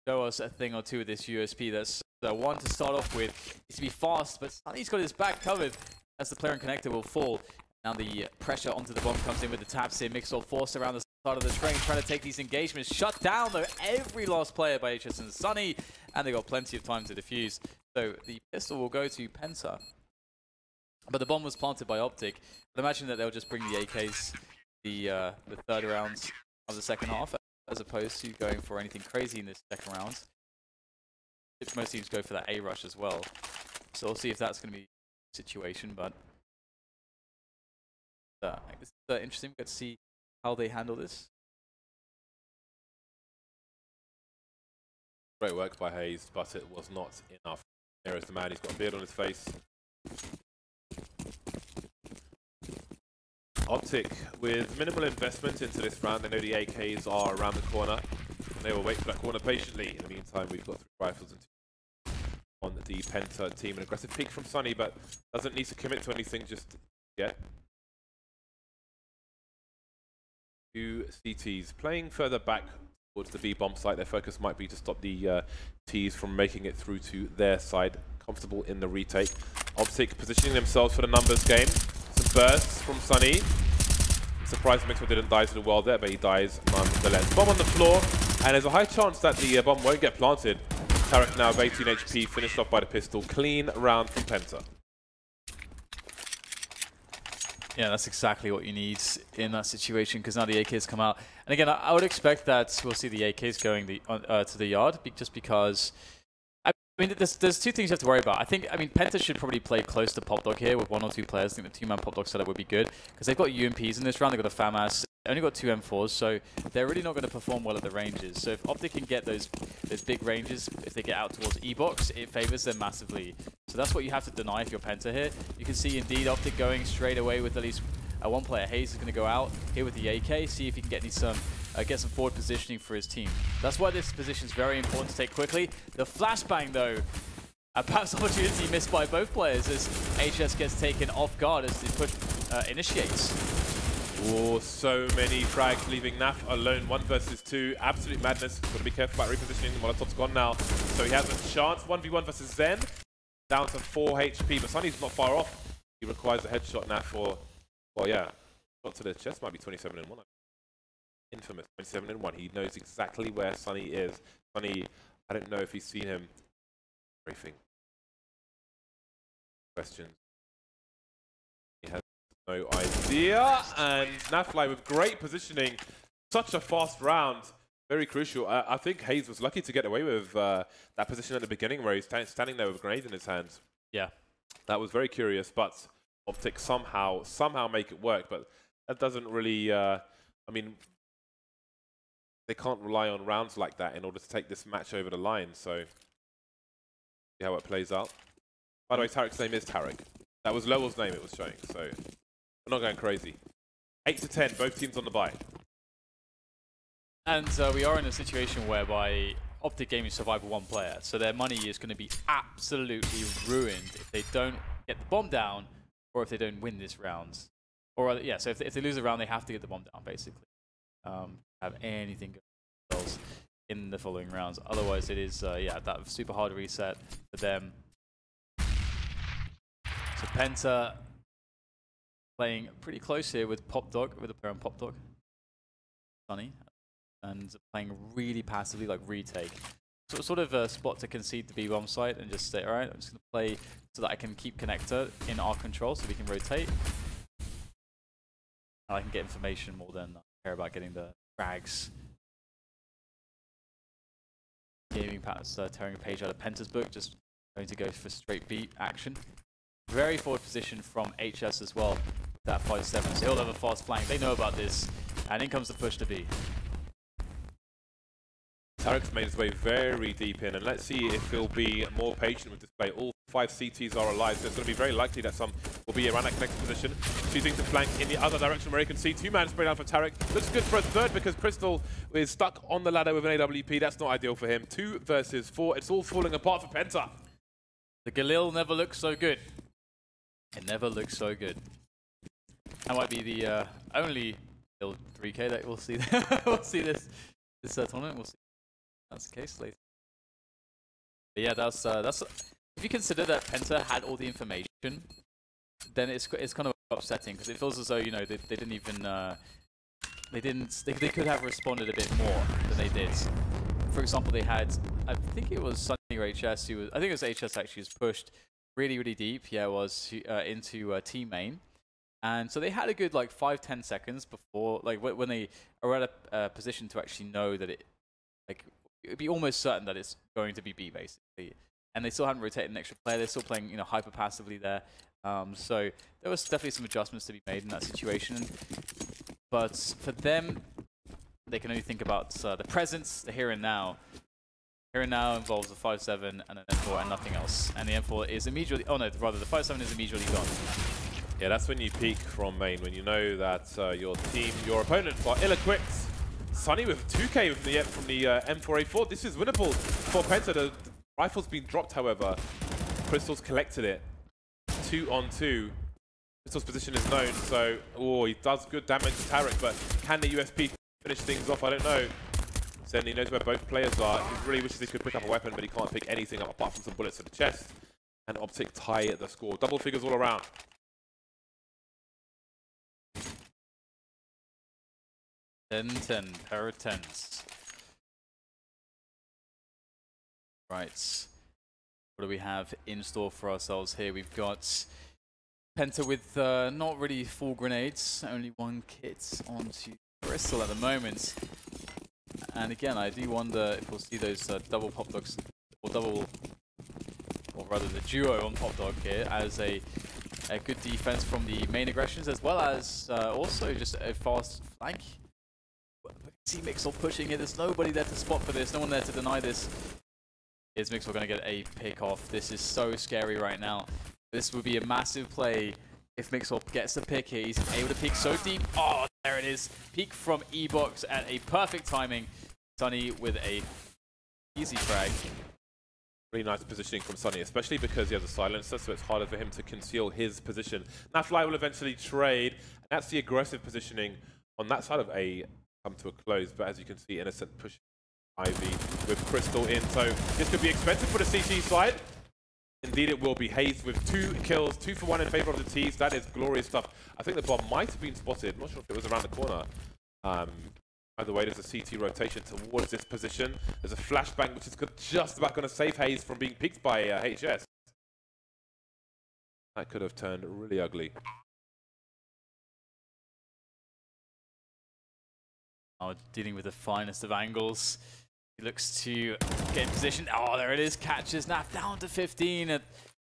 show us a thing or two with this USP. That's the one to start off with. Needs to be fast, but Sunny's got his back covered as the player and connector will fall. Now the pressure onto the bomb comes in with the taps here. Mixwell forced around the side of the train, trying to take these engagements. Shut down, though, every last player by HS and Sunny, and they got plenty of time to defuse. So the pistol will go to Penta. But the bomb was planted by Optic. I'd imagine that they'll just bring the AKs the third rounds of the second half, as opposed to going for anything crazy in this second round. Most teams go for that A rush as well. So we'll see if that's going to be the situation, but this is interesting. We'll get to see how they handle this. Great work by Hayes, but it was not enough. There is the man, he's got a beard on his face. Optic, with minimal investment into this round, they know the AKs are around the corner, and they will wait for that corner patiently. In the meantime, we've got 3 rifles and 2 on the Penta team. An aggressive peek from Sunny, but doesn't need to commit to anything just yet. 2 CTs playing further back towards the B bomb site. Their focus might be to stop the T's from making it through to their side. Comfortable in the retake. Optic positioning themselves for the numbers game. Some bursts from Sunny. Surprised Mixwell didn't die to the world there, but he dies nonetheless. Bomb on the floor, and there's a high chance that the bomb won't get planted. Tarek now with 18 HP, finished off by the pistol. Clean round from Penta. Yeah, that's exactly what you need in that situation, because now the AKs come out. And again, I would expect that we'll see the AKs going to the yard, just because... I mean, there's 2 things you have to worry about. I mean, Penta should probably play close to Pop Dog here with 1 or 2 players. I think the 2-man Pop Dog setup would be good, because they've got UMPs in this round, they've got a FAMAS, only got 2 M4s, so they're really not going to perform well at the ranges. So if Optic can get those big ranges, if they get out towards E-Box, it favors them massively. So that's what you have to deny if you're Penta here. You can see, indeed, Optic going straight away with at least 1 player. Hayes is going to go out here with the AK, see if he can get some get some forward positioning for his team. That's why this position is very important to take quickly. The flashbang, though, perhaps opportunity missed by both players as HS gets taken off guard as the push initiates. Oh, so many frags leaving Naf alone. 1 versus 2. Absolute madness. Got to be careful about repositioning. Molotov's gone now. So he has a chance. 1v1 versus Zen. Down to 4 HP. But Sunny's not far off. He requires a headshot now for, well, yeah. Shot to the chest might be 27-1. Infamous 27-1. He knows exactly where Sunny is. Sunny, I don't know if he's seen him. Briefing. Questions. He has no idea, and Nafly with great positioning. Such a fast round, very crucial. I think Hayes was lucky to get away with that position at the beginning where he's standing there with a grenade in his hands. Yeah. That was very curious, but Optic somehow make it work, but that doesn't really, I mean, they can't rely on rounds like that in order to take this match over the line, so see how it plays out. By the way, Tarek's name is Tarek. That was Lowell's name it was showing, so we're not going crazy. 8-10, both teams on the bye. And we are in a situation whereby Optic Gaming survive with 1 player, so their money is going to be absolutely ruined if they don't get the bomb down, or if they don't win this round. Or yeah, so if they lose a round, they have to get the bomb down, basically. Have anything go in the following rounds. Otherwise, it is yeah, that super hard reset for them. So Penta playing pretty close here with PopDog, with a player on PopDog, Sunny, and playing really passively, like retake. So sort of a spot to concede the B bomb site and just say, all right, I'm just going to play so that I can keep connector in our control, so we can rotate. And I can get information more than I care about getting the frags. Gaming Pat's tearing a page out of Penta's book, just going to go for straight beat action. Very forward position from HS as well, that 5-7, so he'll have a fast flank. They know about this, and in comes the push to B. Tarek's made his way very deep in, and let's see if he'll be more patient with this play. All 5 CTs are alive, so it's going to be very likely that some will be around that connected position. Choosing to flank in the other direction where you can see 2-man spray down for Tarek. Looks good for a third because Crystal is stuck on the ladder with an AWP. That's not ideal for him. 2 versus 4. It's all falling apart for Penta. The Galil never looks so good. It never looks so good. That might be the only 3K that we'll see. We'll see this tournament. We'll see. That's the case later. But yeah, that's if you consider that Penta had all the information, then it's kind of upsetting because it feels as though, you know, they didn't even they could have responded a bit more than they did. For example, they had, I think it was Sunny or HS who was, I think it was HS actually, was pushed really deep. Yeah, it was into T main. And so they had a good like 5-10 seconds before, like when they are at a position to actually know that it would be almost certain that it's going to be B basically. And they still hadn't rotated an extra player. They're still playing, you know, hyper passively there. So there was definitely some adjustments to be made in that situation. But for them, they can only think about the presence, the here and now. Here and now involves a 5-7 and an M4 and nothing else. And the M4 is immediately, oh no, rather the 5-7 is immediately gone. Yeah, that's when you peak from main, when you know that your team, your opponents are ill-equipped. Sunny with 2K from the M4A4. This is winnable for Penta. The rifle's been dropped, however. Crystal's collected it. 2-on-2. Crystal's position is known, so he does good damage to Tarek, but can the USP finish things off? I don't know. Zen, he knows where both players are. He really wishes he could pick up a weapon, but he can't pick anything up apart from some bullets to the chest. And Optic tie at the score. Double figures all around. Pair of 10s. Right. What do we have in store for ourselves here? We've got Penta with not really full grenades, only 1 kit onto Crystal at the moment. And again, I do wonder if we'll see those double pop dogs, or rather the duo on PopDog here as a good defense from the main aggressions, as well as also just a fast flank. See Mixel pushing it. There's nobody there to spot for this. No one there to deny this. Is Mixel going to get a pick off? This is so scary right now. This would be a massive play if Mixel gets the pick here. He's able to peek so deep. Oh, There it is. Peek from E-Box at a perfect timing. Sunny with a easy frag. Really nice positioning from Sunny, especially because he has a silencer, so it's harder for him to conceal his position. Nafly will eventually trade, and that's the aggressive positioning on that side of A come to a close. But as you can see, Innocent pushing Ivy with Crystal in, so this could be expensive for the CT side. Indeed it will be. Hayes with 2 kills, 2 for 1 in favor of the T's. That is glorious stuff. I think the bomb might have been spotted. I'm not sure if it was around the corner. Either way, there's a CT rotation towards this position. There's a flashbang, which is just about going to save Hayes from being picked by HS. That could have turned really ugly. Oh, dealing with the finest of angles. He looks to get in position. Oh, there it is. Catches Naf down to 15. At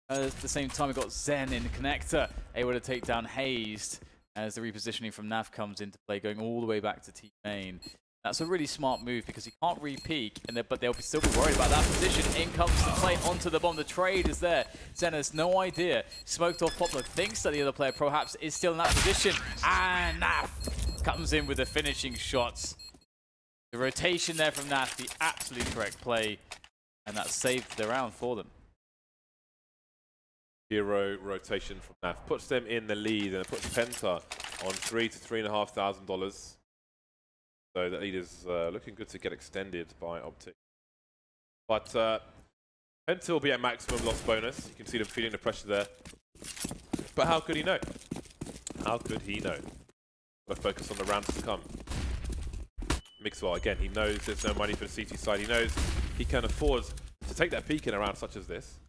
the same time, we've got Zen in the connector, able to take down Hayes as the repositioning from Naf comes into play, going all the way back to T main. That's a really smart move because he can't re-peek, but they'll still be worried about that position. In comes the play onto the bomb. The trade is there. Zen has no idea. Smoked off Poplar thinks that the other player perhaps is still in that position. And Naf comes in with the finishing shots. The rotation there from Naf, the absolute correct play, and that saved the round for them. Hero rotation from Naf puts them in the lead, and it puts Penta on $3,000 to $3,500. So that lead is looking good to get extended by Optic. But Penta will be at maximum loss bonus. You can see them feeling the pressure there. But how could he know? How could he know? Gotta focus on the rounds to come. Mixwell, again, he knows there's no money for the CT side. He knows he can afford to take that peak in a round such as this.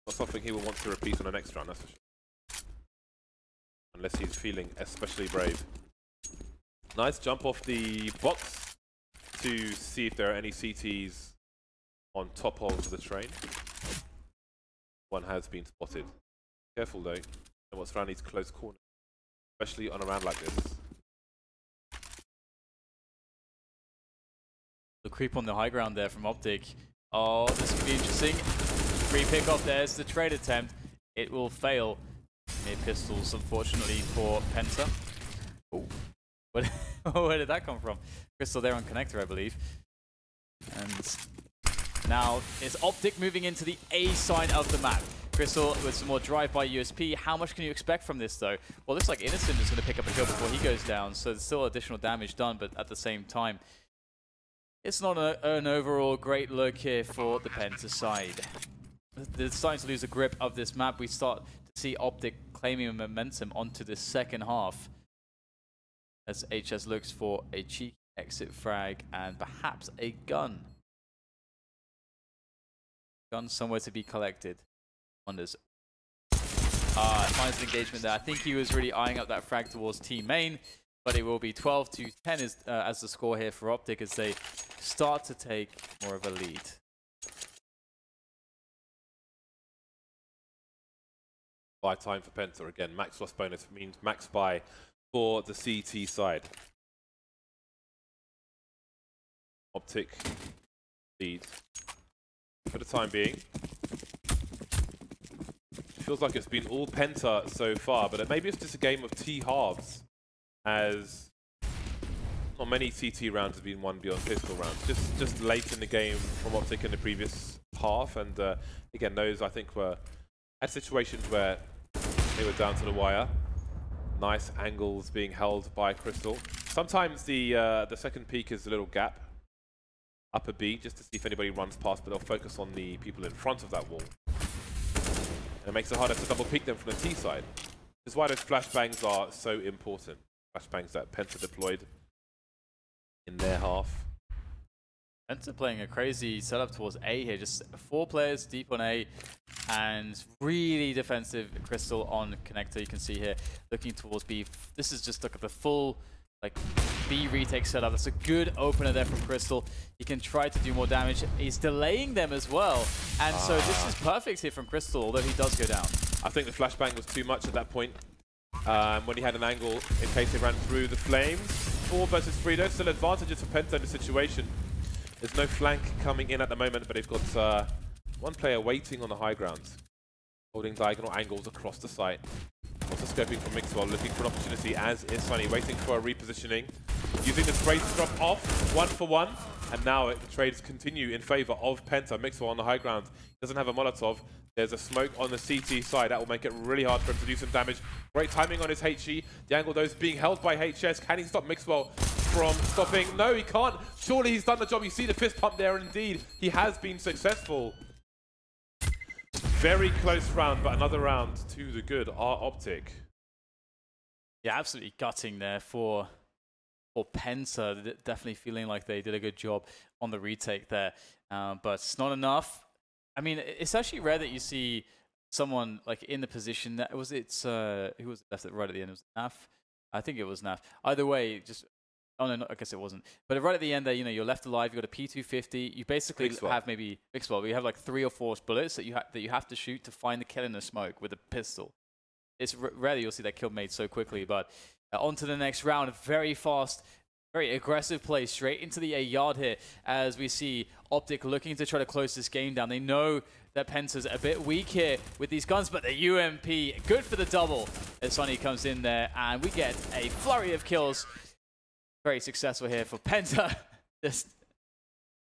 Not something he will want to repeat on the next round, that's for sure. Unless he's feeling especially brave. Nice jump off the box to see if there are any CTs on top of the train. One has been spotted. Careful though, and what's around these close corners, especially on a round like this. The creep on the high ground there from Optic. Oh, this could be interesting. Free pick off, there's the trade attempt. It will fail. Near pistols, unfortunately, for Penta. Oh, where did that come from? Crystal there on connector, I believe. And now it's Optic moving into the A side of the map. Crystal with some more drive-by USP. How much can you expect from this, though? Well, it looks like Innocent is going to pick up a kill before he goes down, so there's still additional damage done, but at the same time, it's not an overall great look here for the Penta side. They're starting to lose the grip of this map. We start to see Optic claiming momentum onto the second half as HS looks for a cheeky exit frag and perhaps a gun. Gun somewhere to be collected. Wonders. Finds an engagement there. I think he was really eyeing up that frag towards team main, but it will be 12 to 10 as the score here for Optic as they start to take more of a lead. Buy time for Penta again. Max loss bonus means max buy for the CT side. Optic lead for the time being. Feels like it's been all Penta so far, but maybe it's just a game of T halves, as not many CT rounds have been won beyond pistol rounds. Just late in the game from Optic in the previous half, and again, those I think were at situations where they were down to the wire. Nice angles being held by Crystal. Sometimes the second peak is a little gap, upper B, just to see if anybody runs past, but they'll focus on the people in front of that wall. And it makes it harder to double peek them from the T side. This is why those flashbangs are so important. Flashbangs that Penta deployed in their half. Penta playing a crazy setup towards A here, just 4 players deep on A, and really defensive Crystal on connector. You can see here looking towards B. This is just look at the full B retake setup. That's a good opener there from Crystal. He can try to do more damage. He's delaying them as well, and so this is perfect here from Crystal, although he does go down. I think the flashbang was too much at that point. When he had an angle in case they ran through the flames. 4 versus 3, though, still advantages for Penta in the situation. There's no flank coming in at the moment, but they've got one player waiting on the high ground, holding diagonal angles across the site. Also scoping from Mixwell, looking for an opportunity, as is Sunny, waiting for a repositioning. Using the trade to drop off, 1 for 1. And now the trades continue in favor of Penta. Mixwell on the high ground. Doesn't have a Molotov. There's a smoke on the CT side. That will make it really hard for him to do some damage. Great timing on his HE. The angle, though, is being held by HS. Can he stop Mixwell from stopping? No, he can't. Surely he's done the job. You see the fist pump there. Indeed, he has been successful. Very close round, but another round to the good Optic. Yeah, absolutely gutting there for Penta. Definitely feeling like they did a good job on the retake there, but it's not enough. I mean, it's actually rare that you see someone like in the position that who was left right at the end? It was Naf. I think it was Naf. Either way, just oh no, I guess it wasn't. But right at the end there, you know, you're left alive. You got a P250. You basically have maybe Mixwell. You have like 3 or 4 bullets that you have to shoot to find the kill in the smoke with a pistol. It's rare that you'll see that kill made so quickly, but. On to the next round. Very fast, very aggressive play straight into the A yard here as we see Optic looking to try to close this game down. They know that Penta's a bit weak here with these guns, but the UMP, good for the double as Sunny comes in there, and we get a flurry of kills. Very successful here for Penta. That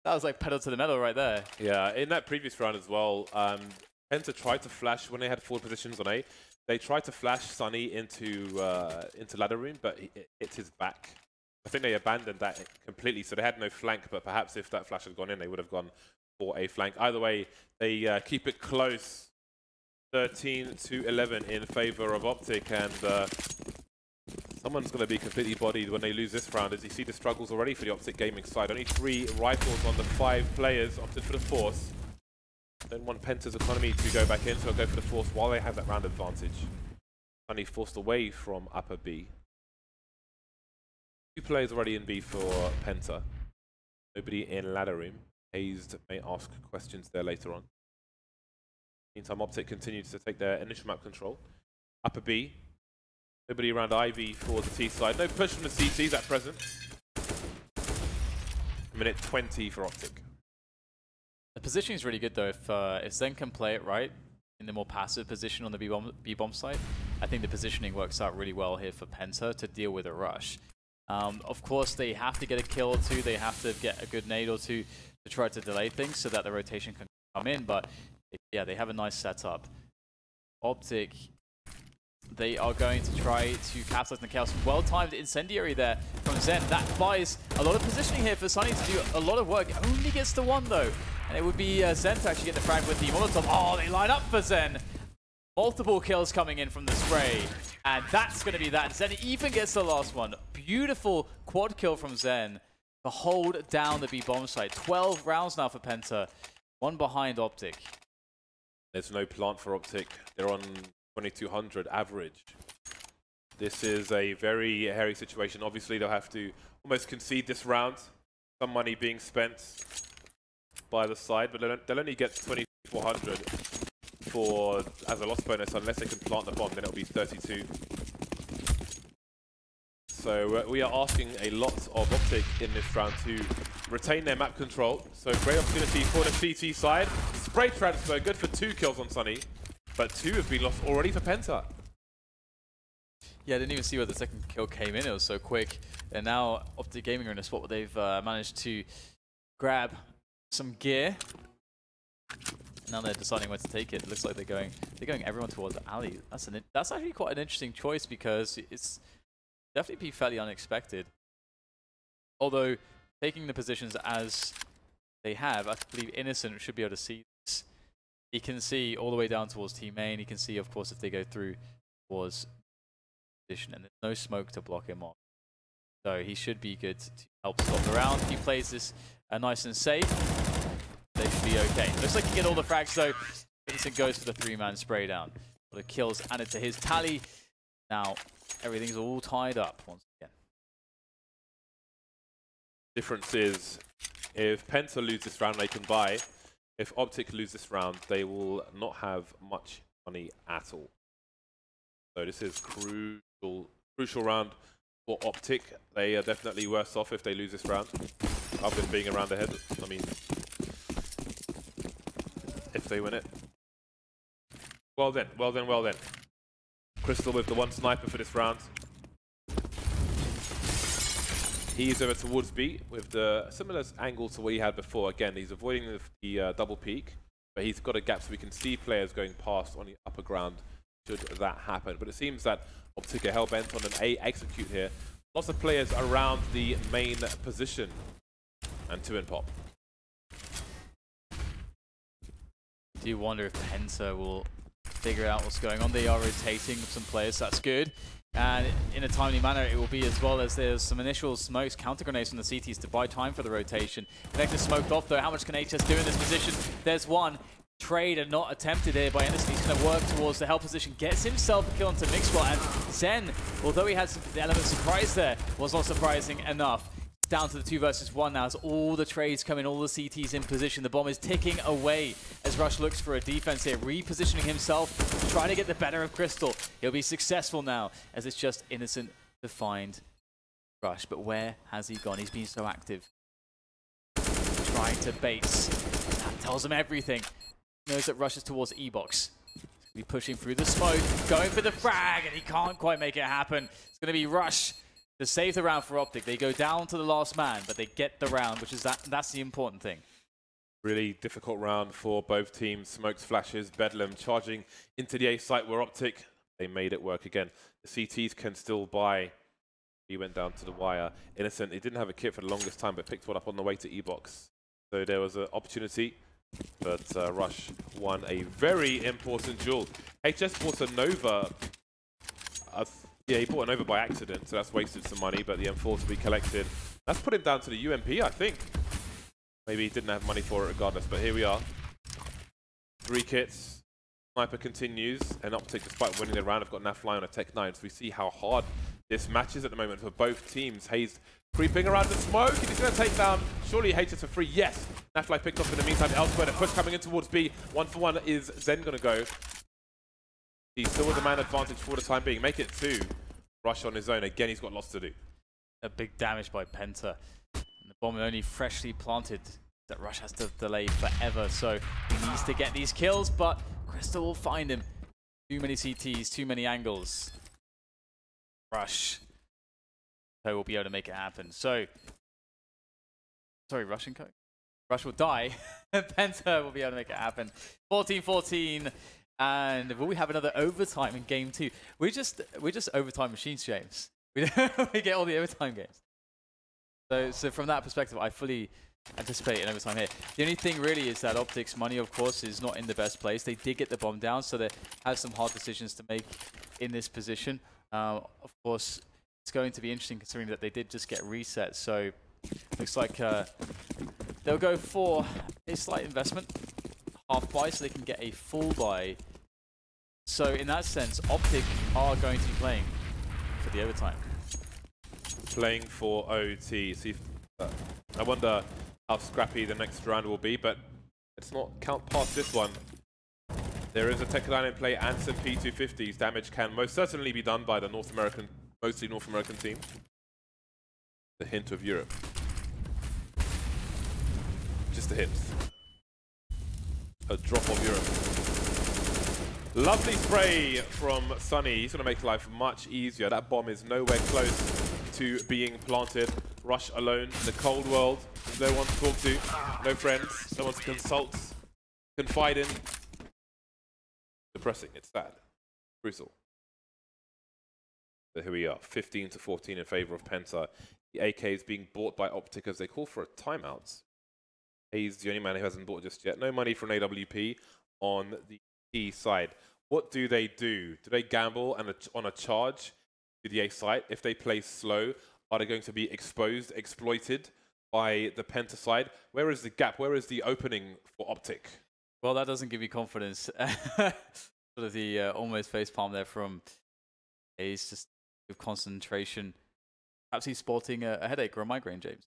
was like pedal to the metal right there. Yeah, in that previous round as well, Penta tried to flash when they had forward positions on A. They tried to flash Sunny into ladder room, but it's his back. I think they abandoned that completely, so they had no flank, but perhaps if that flash had gone in, they would have gone for a flank. Either way, they keep it close, 13-11 in favor of Optic, and someone's going to be completely bodied when they lose this round, as you see the struggles already for the Optic gaming side. Only 3 rifles on the 5 players, opted for the Force. Don't want Penta's economy to go back in, so they'll go for the Force while they have that round advantage. Only forced away from upper B. 2 players already in B for Penta. Nobody in ladder room. Hazed may ask questions there later on. Meantime, Optic continues to take their initial map control. Upper B. Nobody around Ivy for the T side. No push from the CTs at present. Minute 20 for Optic. The positioning is really good though. If Zen can play it right in the more passive position on the B-bomb side, I think the positioning works out really well here for Penta to deal with a rush. Of course, they have to get a kill or 2. They have to get a good nade or 2 to try to delay things so that the rotation can come in. But yeah, they have a nice setup. Optic, they are going to try to capitalize on the chaos. Well-timed incendiary there from Zen. That buys a lot of positioning here for Sunny to do a lot of work. Only gets to 1 though. And it would be Zen to actually get the frag with the Molotov. Oh, they line up for Zen. Multiple kills coming in from the spray. And that's going to be that. Zen even gets the last one. Beautiful quad kill from Zen to hold down the B-bomb site. 12 rounds now for Penta. 1 behind Optic. There's no plant for Optic. They're on 2200 average. This is a very hairy situation. Obviously, they'll have to almost concede this round. Some money being spent by the side, but they'll only get 2400 as a loss bonus unless they can plant the bomb. Then it'll be 32. So we are asking a lot of Optic in this round to retain their map control. So great opportunity for the CT side. Spray transfer, good for 2 kills on Sunny, but 2 have been lost already for Penta. Yeah, I didn't even see where the second kill came in. It was so quick. And now Optic Gaming are in a spot where they've managed to grab some gear. Now they're deciding where to take it. It looks like they're going everyone towards the alley. That's actually quite an interesting choice because it's definitely be fairly unexpected. Although taking the positions as they have, I believe Innocent should be able to see this. He can see all the way down towards T main. He can see, of course, if they go through towards position, and there's no smoke to block him off. So he should be good to help stop the round. He plays this nice and safe. They should be okay. Looks like he get all the frags though. Vincent goes for the 3-man spray down. All the kills added to his tally. Now everything's all tied up once again. Difference is, if Penta lose this round, they can buy. If Optic lose this round, they will not have much money at all. So this is crucial round for Optic. They are definitely worse off if they lose this round, other than being around ahead. I mean, if they win it. Well then. Crystal with the one sniper for this round. He's over towards B with the similar angle to what he had before. Again, he's avoiding the double peek, but he's got a gap so we can see players going past on the upper ground should that happen. But it seems that Optic are hell-bent on an A execute here. Lots of players around the main position. And 2 in pop. Do you wonder if Penta will figure out what's going on? They are rotating some players, that's good. And in a timely manner it will be, as well as there's some initial smokes, counter grenades from the CTs to buy time for the rotation. Vector smoked off though. How much can HS do in this position? There's one. Trade and not attempted here by Anderson. He's going to work towards the help position, gets himself a kill onto Mixwell, and Zen, although he had some element of surprise there, was not surprising enough. Down to the 2 versus 1 now as all the trades come in, all the CTs in position. The bomb is ticking away as Rush looks for a defense here, repositioning himself, trying to get the better of Crystal. He'll be successful now as it's just Innocent to find Rush. But where has he gone? He's been so active. Trying to base. That tells him everything. Knows that Rush is towards E-Box. He's going to be pushing through the smoke, going for the frag, and he can't quite make it happen. It's going to be Rush to save the round for Optic. They go down to the last man, but they get the round, which is that's the important thing. Really difficult round for both teams. Smokes, flashes, Bedlam charging into the A site where Optic, they made it work again. The CTs can still buy. He went down to the wire. Innocent, he didn't have a kit for the longest time, but picked one up on the way to E-Box. So there was an opportunity, but Rush won a very important duel. HS bought a Nova. Yeah, he bought a Nova by accident, so that's wasted some money, but the M4 to be collected. That's put him down to the UMP, I think. Maybe he didn't have money for it regardless, but here we are. 3 kits. Sniper continues, and Optic, despite winning the round, have got Nafly on a Tech 9, so we see how hard this match is at the moment for both teams. Hayes creeping around the smoke, and he's going to take down, surely HS for free. Yes! Nafly picked off in the meantime elsewhere. The push coming in towards B. 1-for-1 is Zen going to go. He's still with the man advantage for the time being. Make it 2. Rush on his own. Again, he's got lots to do. A big damage by Penta. And the bomb only freshly planted that Rush has to delay forever. So he needs to get these kills, but Crystal will find him. Too many CTs, too many angles. Rush. So will be able to make it happen. So, sorry, Rush and Co. Rush will die. Penta will be able to make it happen. 14-14. And will we have another overtime in game 2? We're just overtime machines, James. We get all the overtime games. So from that perspective, I fully anticipate an overtime here. The only thing really is that Optic's money, of course, is not in the best place. They did get the bomb down, so they have some hard decisions to make in this position. Of course, it's going to be interesting considering that they did just get reset. So looks like they'll go for a slight investment. Half buy so they can get a full buy. So in that sense, Optic are going to be playing for the overtime. Playing for OT. See, I wonder how scrappy the next round will be, but let's not count past this one. There is a Tech 9 in play and some P250s. Damage can most certainly be done by the mostly North American team. The hint of Europe. Just a hint. A drop of Europe. Lovely spray from Sunny. He's going to make life much easier. That bomb is nowhere close to being planted. Rush alone in the cold world. No one to talk to. No friends. No one to consult. Confide in. Depressing. It's sad. Brutal. So here we are. 15-14 in favor of Penta. The AK is being bought by Optic as they call for a timeout. He's the only man who hasn't bought just yet. No money from AWP on the E side. What do? Do they gamble and on a charge to the A site? If they play slow, are they going to be exposed, exploited by the Penta side? Where is the gap? Where is the opening for Optic? Well, that doesn't give me confidence. Sort of the almost facepalm there from Ace, just with concentration. Perhaps he's sporting a headache or a migraine, James.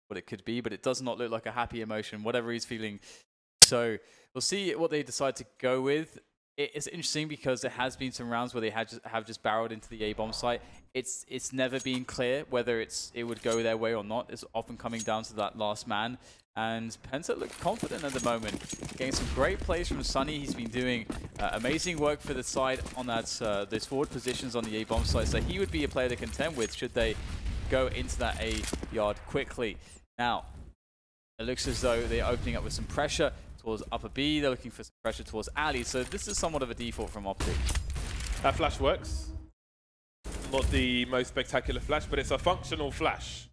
What it could be, but it does not look like a happy emotion, whatever he's feeling. So we'll see what they decide to go with. It's interesting because there has been some rounds where they have just barreled into the A-bomb site. It's never been clear whether it would go their way or not. It's often coming down to that last man. And Penta looks confident at the moment, getting some great plays from Sunny. He's been doing amazing work for the side on that those forward positions on the A bomb side. So he would be a player to contend with should they go into that A yard quickly. Now, it looks as though they're opening up with some pressure towards upper B. They're looking for some pressure towards alley. So this is somewhat of a default from Optic. That flash works. Not the most spectacular flash, but it's a functional flash.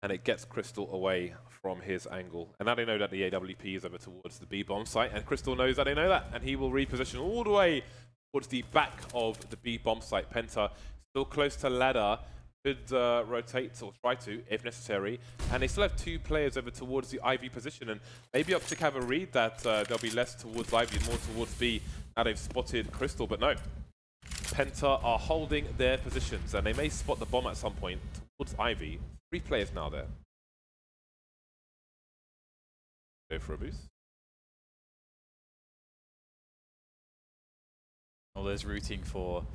And it gets Crystal away from his angle. And now they know that the AWP is over towards the B bomb site, and Crystal knows that they know that, and he will reposition all the way towards the back of the B bomb site. Penta still close to ladder, could rotate or try to if necessary, and they still have 2 players over towards the Ivy position, and maybe Optic have a read that they'll be less towards Ivy and more towards B. Now they've spotted Crystal, but no. Penta are holding their positions, and they may spot the bomb at some point towards Ivy. 3 players now there. Go for a boost. All those rooting for,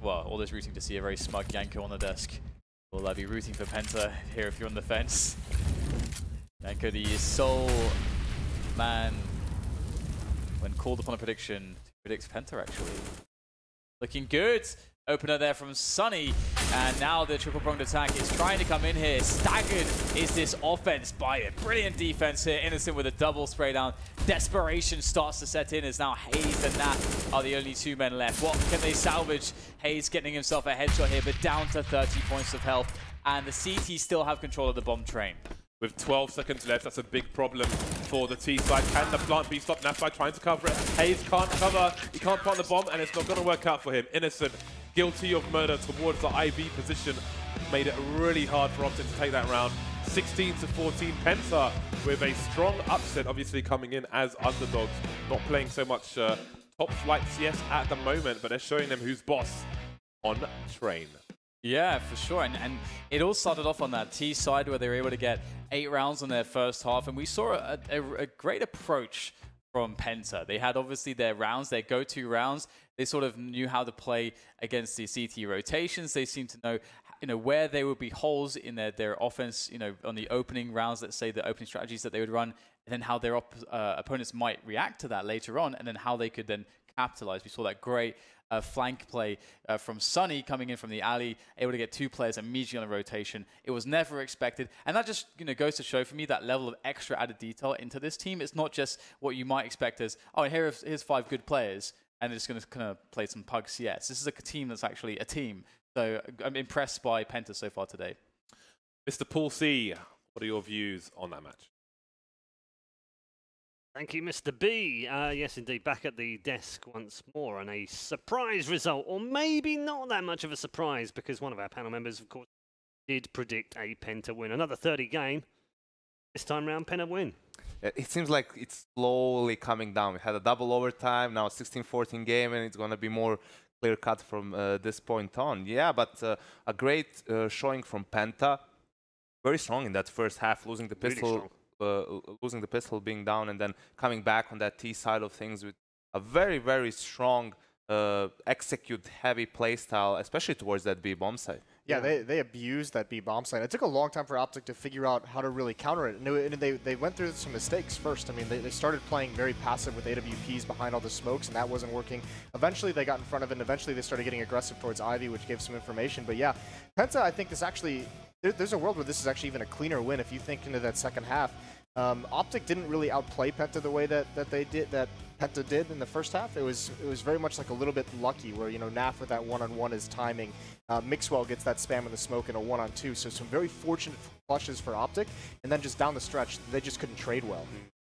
well, all those rooting to see a very smug Yanko on the desk. Will be rooting for Penta here if you're on the fence. Yanko, the sole man, when called upon a prediction, predicts Penta actually. Looking good. Opener there from Sunny, and now the triple-pronged attack is trying to come in here. Staggered is this offense by it. Brilliant defense here. Innocent with a double spray down. Desperation starts to set in as now Hayes and Nat are the only 2 men left. What can they salvage? Hayes getting himself a headshot here, but down to 30 points of health, and the CT still have control of the bomb train. With 12 seconds left, that's a big problem for the T side. Can the plant be stopped? Nafai trying to cover it. Hayes can't cover. He can't plant the bomb, and it's not going to work out for him. Innocent, guilty of murder towards the IB position, made it really hard for Optic to take that round. 16-14, Penta with a strong upset, obviously coming in as underdogs. Not playing so much top flight CS at the moment, but they're showing them who's boss on Train. Yeah, for sure. And it all started off on that T side where they were able to get 8 rounds in their first half. And we saw a great approach from Penta. They had obviously their rounds, their go-to rounds. They sort of knew how to play against the CT rotations. They seemed to know, where there would be holes in their offense, on the opening rounds, let's say the opening strategies that they would run, and then how their opponents might react to that later on, and then how they could then capitalize. We saw that great flank play from Sunny coming in from the alley, able to get 2 players immediately on a rotation. It was never expected, and that just goes to show for me that level of extra added detail into this team. It's not just what you might expect as, oh, here's 5 good players, and they're just going to kind of play some pug CS. This is a team that's actually a team. So I'm impressed by Penta so far today. Mr. Paul C, what are your views on that match? Thank you, Mr. B. Yes, indeed, back at the desk once more, and a surprise result, or maybe not that much of a surprise, because one of our panel members, of course, did predict a Penta win. Another 30 game. This time round, Penta win. It seems like it's slowly coming down. We had a double overtime, now a 16-14 game, and it's going to be more clear-cut from this point on. Yeah, but a great showing from Penta. Very strong in that first half, losing the pistol. Losing the pistol, being down, and then coming back on that T side of things with a very, very strong execute-heavy playstyle, especially towards that B bomb site. Yeah, they abused that B bomb site. It took a long time for Optic to figure out how to really counter it. And they went through some mistakes first. I mean, they started playing very passive with AWPs behind all the smokes, and that wasn't working. Eventually, they got in front of it, and eventually they started getting aggressive towards Ivy, which gave some information. But yeah, Penta, I think, is actually... There's a world where this is actually even a cleaner win if you think into that second half. Optic didn't really outplay Penta the way that Penta did in the first half. It was very much like a little bit lucky where, Naf with that one-on-one is timing. Mixwell gets that spam in the smoke in a one-on-two. So some very fortunate flushes for Optic. And then just down the stretch, they just couldn't trade well.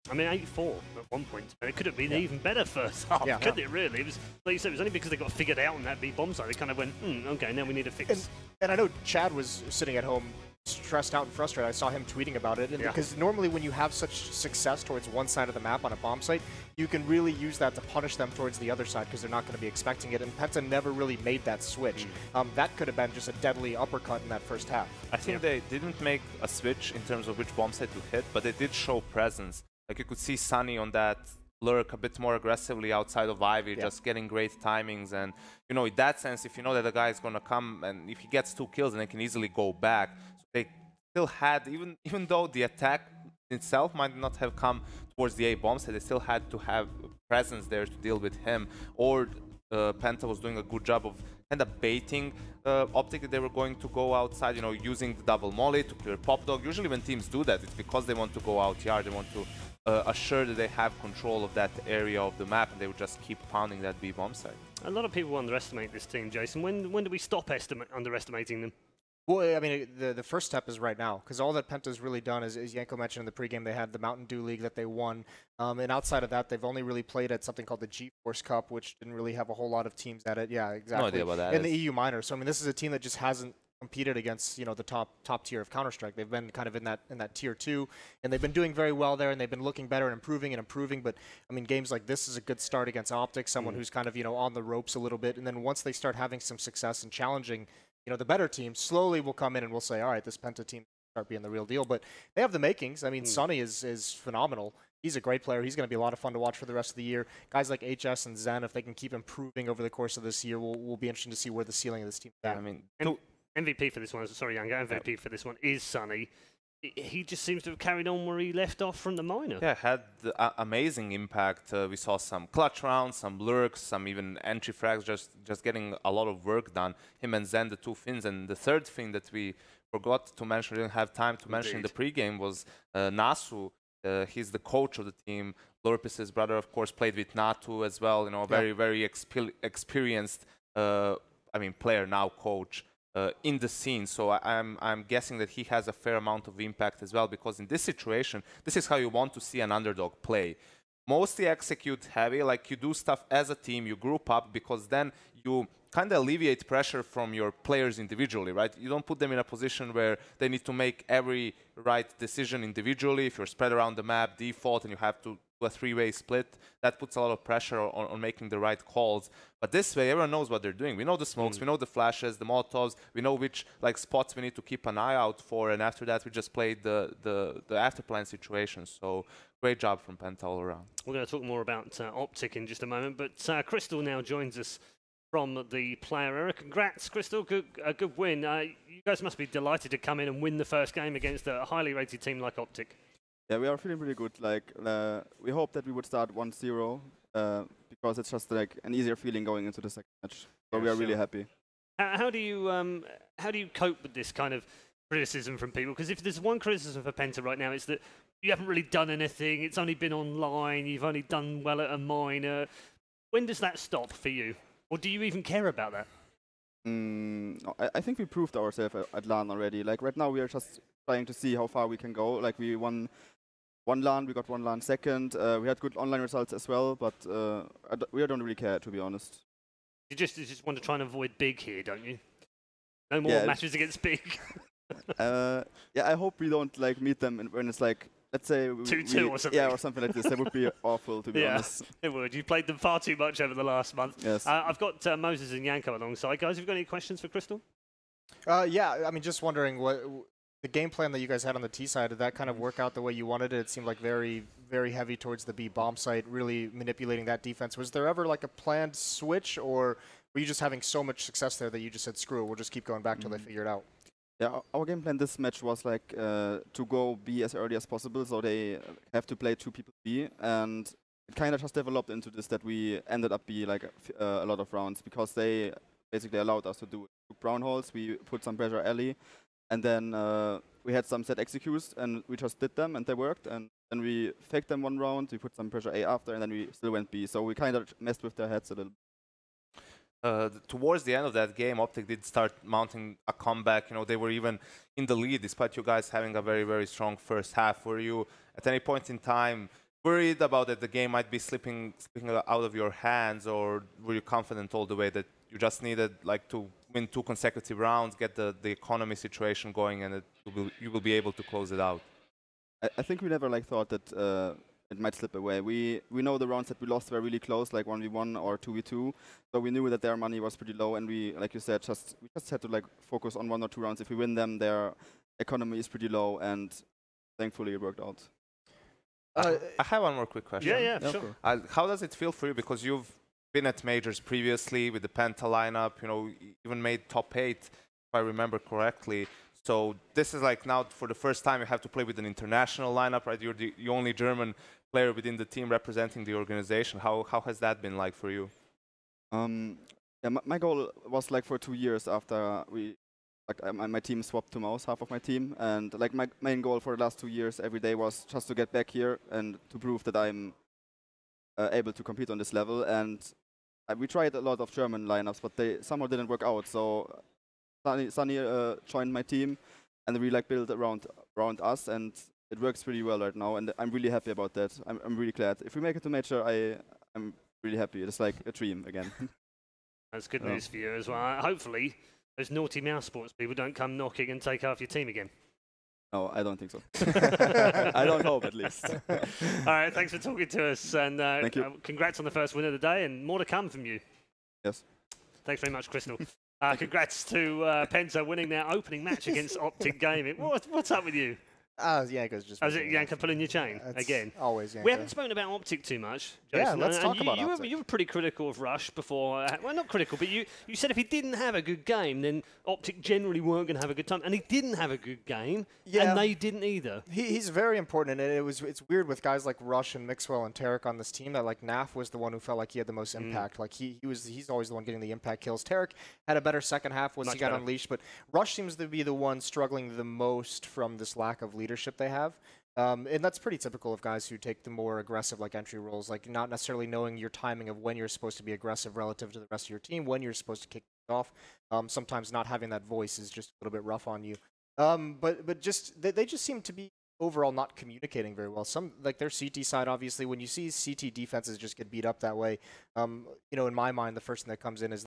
I mean, 8-4 at one point. It could have been even better first half, couldn't it, really? It was, like you said, it was only because they got figured out on that B bomb side. They kind of went, okay, now we need to fix. And I know Chad was sitting at home stressed out and frustrated. I saw him tweeting about it. And because normally when you have such success towards one side of the map on a bomb site, you can really use that to punish them towards the other side because they're not going to be expecting it. And Penta never really made that switch. That could have been just a deadly uppercut in that first half. I think they didn't make a switch in terms of which bomb site to hit, but they did show presence. Like you could see Sunny on that lurk a bit more aggressively outside of Ivy, just getting great timings. And, in that sense, if you know that the guy is going to come and if he gets 2 kills, then they can easily go back. So they still had, even though the attack itself might not have come towards the A bomb site, they still had to have a presence there to deal with him. Or Penta was doing a good job of kind of baiting Optic that they were going to go outside, you know, using the double molly to clear pop dog. Usually when teams do that, it's because they want to go out yard, they want to assure that they have control of that area of the map, and they would just keep pounding that B bomb site. A lot of people underestimate this team, Jason. When do we stop underestimating them? Well, I mean, the first step is right now, because all that Penta's really done is, as Yanko mentioned in the pregame, they had the Mountain Dew League that they won. And outside of that, they've only really played at something called the GeForce Cup, which didn't really have a whole lot of teams at it. Yeah, exactly. No idea about that. In the EU minor. So, I mean, this is a team that just hasn't competed against, you know, the top tier of Counter-Strike. They've been kind of in that tier 2, and they've been doing very well there, and they've been looking better and improving. But I mean, games like this is a good start against Optic, someone who's kind of, you know, on the ropes a little bit. And then once they start having some success and challenging, you know, the better teams, slowly will come in and we'll say, all right, this Penta team start being the real deal. But they have the makings. I mean, Sunny is phenomenal. He's a great player. He's going to be a lot of fun to watch for the rest of the year. Guys like HS and Zen, if they can keep improving over the course of this year, will be interesting to see where the ceiling of this team is at. I mean, MVP for this one, sorry, Yango, MVP for this one is Sunny. He just seems to have carried on where he left off from the minor. Yeah, had amazing impact. We saw some clutch rounds, some lurks, some even entry frags, just getting a lot of work done. Him and Zen, the two Finns. And the third thing that we forgot to mention, didn't have time to mention in the pregame, was Nasu. He's the coach of the team. Lurpis's brother, of course, played with Natu as well. You know, very experienced, player, now coach. In the scene, so I'm guessing that he has a fair amount of impact as well, because in this situation, this is how you want to see an underdog play. Mostly execute heavy, like you do stuff as a team, you group up, because then you kind of alleviate pressure from your players individually, right? You don't put them in a position where they need to make every right decision individually. If you're spread around the map, default, and you have to do a three-way split, that puts a lot of pressure on making the right calls. But this way, everyone knows what they're doing. We know the smokes, we know the flashes, the molotovs, we know which spots we need to keep an eye out for, and after that, we just played the after-plan situation. So great job from Penta all around. We're going to talk more about Optic in just a moment, but Crystal now joins us from the player era. Congrats, Crystal, a good win. You guys must be delighted to come in and win the first game against a highly rated team like Optic. Yeah, we are feeling pretty good. Like, we hope that we would start 1-0 because it's just like an easier feeling going into the second match. So we are really happy. How do you cope with this kind of criticism from people? Because if there's one criticism for Penta right now, it's that you haven't really done anything. It's only been online. You've only done well at a minor. When does that stop for you? Or do you even care about that? I think we proved ourselves at LAN already. Like right now, we are just trying to see how far we can go. Like we won one LAN, we got one LAN second. We had good online results as well, but we don't really care, to be honest. You just want to try and avoid big here, don't you? No more matches against big. Yeah, I hope we don't like meet them when it's like, let's say 2-2 or something. Yeah, or something like this. That would be awful, to be honest. It would. You played them far too much over the last month. Yes. I've got Moses and Yanko alongside. Guys, have you got any questions for Crystal? Yeah, I mean, just wondering what the game plan that you guys had on the T side, did that kind of work out the way you wanted it? It seemed like very, very heavy towards the B bomb site, really manipulating that defense. Was there ever like a planned switch, or were you just having so much success there that you just said, screw it, we'll just keep going back till they figure it out? Yeah, our game plan this match was like to go B as early as possible, so they have to play 2 people B, and it kind of just developed into this that we ended up B like a lot of rounds, because they basically allowed us to do brown holes. We put some pressure alley, and then we had some set executes, and we just did them, and they worked, and then we faked them one round, we put some pressure A after, and then we still went B, so we kind of messed with their heads a little. Towards the end of that game, Optic did start mounting a comeback. You know, they were even in the lead, despite you guys having a very, very strong first half. Were you, at any point in time, worried about that the game might be slipping out of your hands, or were you confident all the way that you just needed like to win 2 consecutive rounds, get the economy situation going, and you will be able to close it out? I think we never like thought that it might slip away. We know the rounds that we lost were really close, like 1v1 or 2v2. So we knew that their money was pretty low, and we, like you said, we just had to like focus on 1 or 2 rounds. If we win them, their economy is pretty low, and thankfully it worked out. I have one more quick question. Yeah, sure. How does it feel for you? Because you've been at majors previously with the Penta lineup. You know, even made top 8, if I remember correctly. So this is like now for the first time you have to play with an international lineup, right? You're the only German player within the team representing the organization. How has that been like for you? Yeah, my goal was like for 2 years after my team swapped to Mouse, half of my team, and like my main goal for the last 2 years every day was just to get back here and to prove that I'm able to compete on this level. And we tried a lot of German lineups, but they somehow didn't work out. So Sunny joined my team, and we like built around us, and it works really well right now. And I'm really happy about that. I'm really glad. If we make it to major, I'm really happy. It's like a dream again. That's good news for you as well. Hopefully, those naughty mouse sports people don't come knocking and take half your team again. No, I don't think so. I don't hope, at least. All right, thanks for talking to us, and Thank you. Congrats on the first win of the day, and more to come from you. Yes. Thanks very much, Crystal. Congrats to Penta winning their opening match against Optic Gaming. What's up with you? Yanka's just... Is it Yanka pulling your chain again? Always Yanka. We haven't spoken about Optic too much, Yeah, Jason. let's talk about Optic. You were pretty critical of Rush before. Well, not critical, but you said if he didn't have a good game, then Optic generally weren't going to have a good time. And he didn't have a good game, and they didn't either. He's very important, and it's weird with guys like Rush and Mixwell and Tarek on this team that like Naf was the one who felt like he had the most impact. Like he's always the one getting the impact kills. Tarek had a better second half once he got unleashed, but Rush seems to be the one struggling the most from this lack of leadership they have. And that's pretty typical of guys who take the more aggressive like entry roles, like not necessarily knowing your timing of when you're supposed to be aggressive relative to the rest of your team, when you're supposed to kick it off. Sometimes not having that voice is just a little bit rough on you. But just they just seem to be overall not communicating very well. Some like their CT side, obviously, when you see CT defenses just get beat up that way, in my mind, the first thing that comes in is